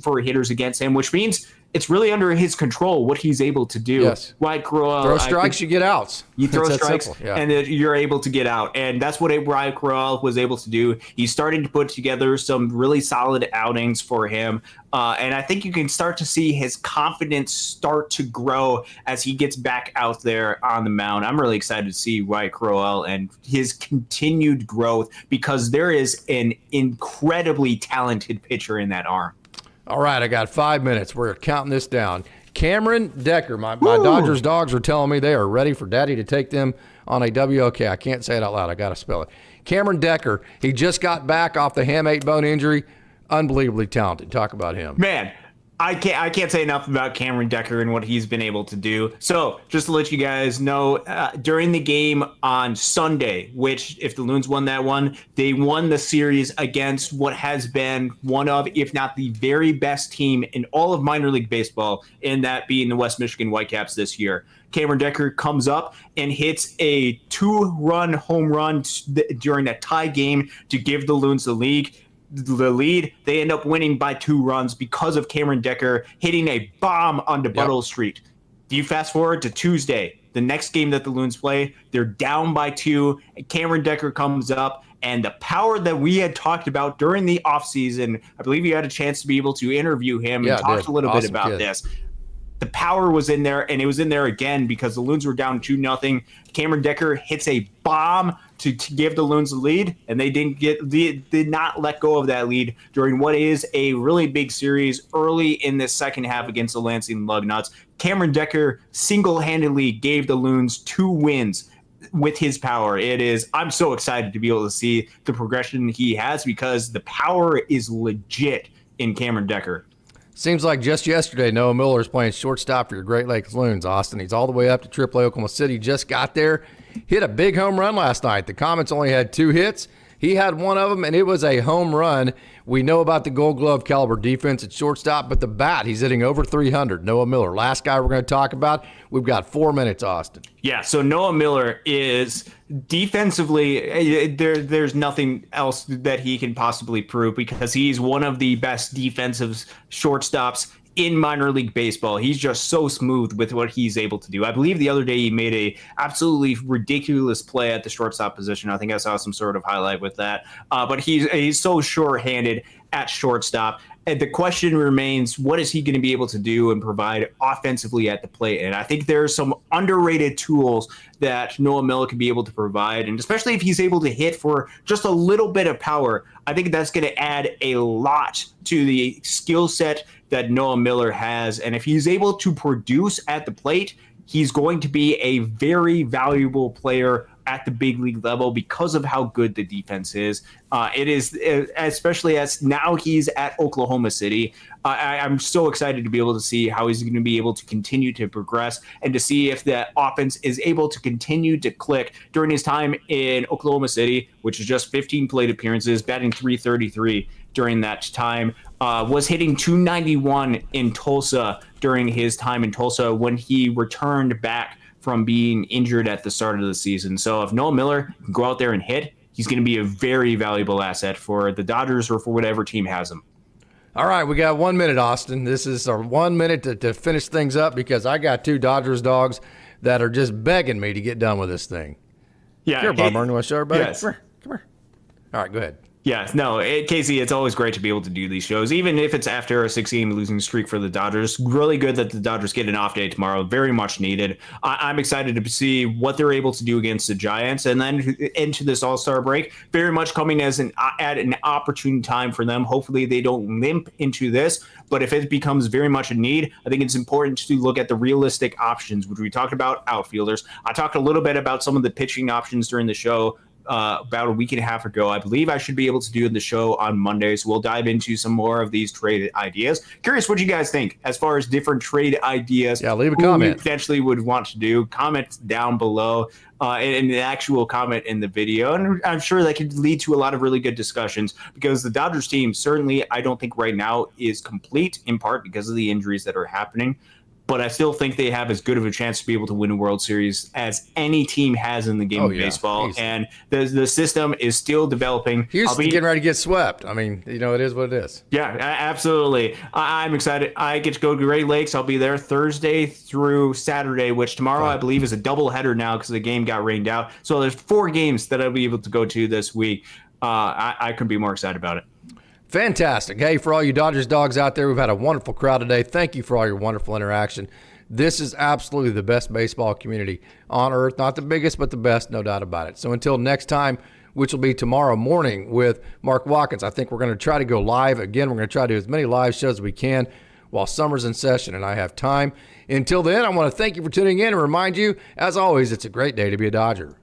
for hitters against him, which means it's really under his control what he's able to do. Yes. Wyatt Crowell, throw strikes, you get outs. You throw It's that strikes, simple. Yeah. and you're able to get out. And that's what Wyatt Crowell was able to do. He's starting to put together some really solid outings for him. And I think you can start to see his confidence start to grow as he gets back out there on the mound. I'm really excited to see Wyatt Crowell and his continued growth, because there is an incredibly talented pitcher in that arm. All right, I got 5 minutes. We're counting this down. Cameron Decker, my Dodgers dogs are telling me they are ready for Daddy to take them on a WOK. I can't say it out loud. I got to spell it. Cameron Decker, he just got back off the hamate bone injury. Unbelievably talented. Talk about him. Man, I can't say enough about Cameron Decker and what he's been able to do. So just to let you guys know, during the game on Sunday, which if the Loons won that one, they won the series against what has been one of, if not the very best team in all of minor league baseball, in that being the West Michigan Whitecaps this year. Cameron Decker comes up and hits a 2-run home run during that tie game to give the Loons the lead. They end up winning by 2 runs because of Cameron Decker hitting a bomb onto Buttle Street. Do you fast forward to Tuesday, the next game that the Loons play? They're down by 2. And Cameron Decker comes up, and the power that we had talked about during the offseason, I believe you had a chance to be able to interview him and talk a little bit about this. The power was in there, and it was in there again because the Loons were down 2-0. Cameron Decker hits a bomb to give the Loons the lead, and they did not let go of that lead during what is a really big series early in the second half against the Lansing Lugnuts. Cameron Decker single-handedly gave the Loons 2 wins with his power. I'm so excited to be able to see the progression he has, because the power is legit in Cameron Decker. Seems like just yesterday, Noah Miller is playing shortstop for your Great Lakes Loons, Austin. He's all the way up to AAA Oklahoma City, just got there. Hit a big home run last night. The Comets only had 2 hits. He had one of them, and it was a home run. We know about the Gold Glove caliber defense at shortstop, but the bat, he's hitting over 300. Noah Miller, last guy we're going to talk about. We've got 4 minutes, Austin. Yeah, so Noah Miller is defensively, there's nothing else that he can possibly prove, because he's one of the best defensive shortstops in minor league baseball. He's just so smooth with what he's able to do. I believe the other day he made a absolutely ridiculous play at the shortstop position. I think I saw some sort of highlight with that. But he's so sure-handed at shortstop. And the question remains, what is he going to be able to do and provide offensively at the plate? And I think there are some underrated tools that Noah Miller can be able to provide. And especially if he's able to hit for just a little bit of power, I think that's going to add a lot to the skill set that Noah Miller has. And if he's able to produce at the plate, he's going to be a very valuable player at the big league level because of how good the defense is. It is, especially as now he's at Oklahoma City. I'm so excited to be able to see how he's going to be able to continue to progress and to see if that offense is able to continue to click during his time in Oklahoma City, which is just 15 plate appearances, batting .333 during that time. Was hitting .291 in Tulsa during his time in Tulsa when he returned back from being injured at the start of the season. So if Noah Miller can go out there and hit, he's going to be a very valuable asset for the Dodgers or for whatever team has him. All right, we got 1 minute, Austin. This is our 1 minute to finish things up, because I got 2 Dodgers dogs that are just begging me to get done with this thing. Yeah, Here, Bob Martin, you want to show everybody? Yes. Come here. All right, go ahead. Yeah, no, Casey, it's always great to be able to do these shows, even if it's after a 6-game losing streak for the Dodgers. Really good that the Dodgers get an off day tomorrow. Very much needed. I'm excited to see what they're able to do against the Giants, and then into this All-Star break, very much coming as at an opportune time for them. Hopefully, they don't limp into this, but if it becomes very much a need, I think it's important to look at the realistic options, which we talked about outfielders. I talked a little bit about some of the pitching options during the show. About a week and a half ago. I believe I should be able to do the show on Monday, so we'll dive into some more of these trade ideas. Curious what you guys think as far as different trade ideas. Yeah, leave a comment. You potentially would want to do. Comment down below in the actual comment in the video, and I'm sure that could lead to a lot of really good discussions because the Dodgers team certainly, I don't think right now is complete, in part because of the injuries that are happening. But I still think they have as good of a chance to be able to win a World Series as any team has in the game of baseball. Easy. And the system is still developing. Houston's getting ready to get swept. I mean, it is what it is. Yeah, absolutely. I'm excited. I get to go to Great Lakes. I'll be there Thursday through Saturday, which tomorrow I believe is a doubleheader now because the game got rained out. So there's 4 games that I'll be able to go to this week. I couldn't be more excited about it. Fantastic. Hey, for all you Dodgers dogs out there, we've had a wonderful crowd today. Thank you for all your wonderful interaction. This is absolutely the best baseball community on earth. Not the biggest, but the best, no doubt about it. So until next time, which will be tomorrow morning with Mark Watkins, I think we're going to try to go live. Again, we're going to try to do as many live shows as we can while summer's in session and I have time. Until then, I want to thank you for tuning in and remind you, as always, it's a great day to be a Dodger.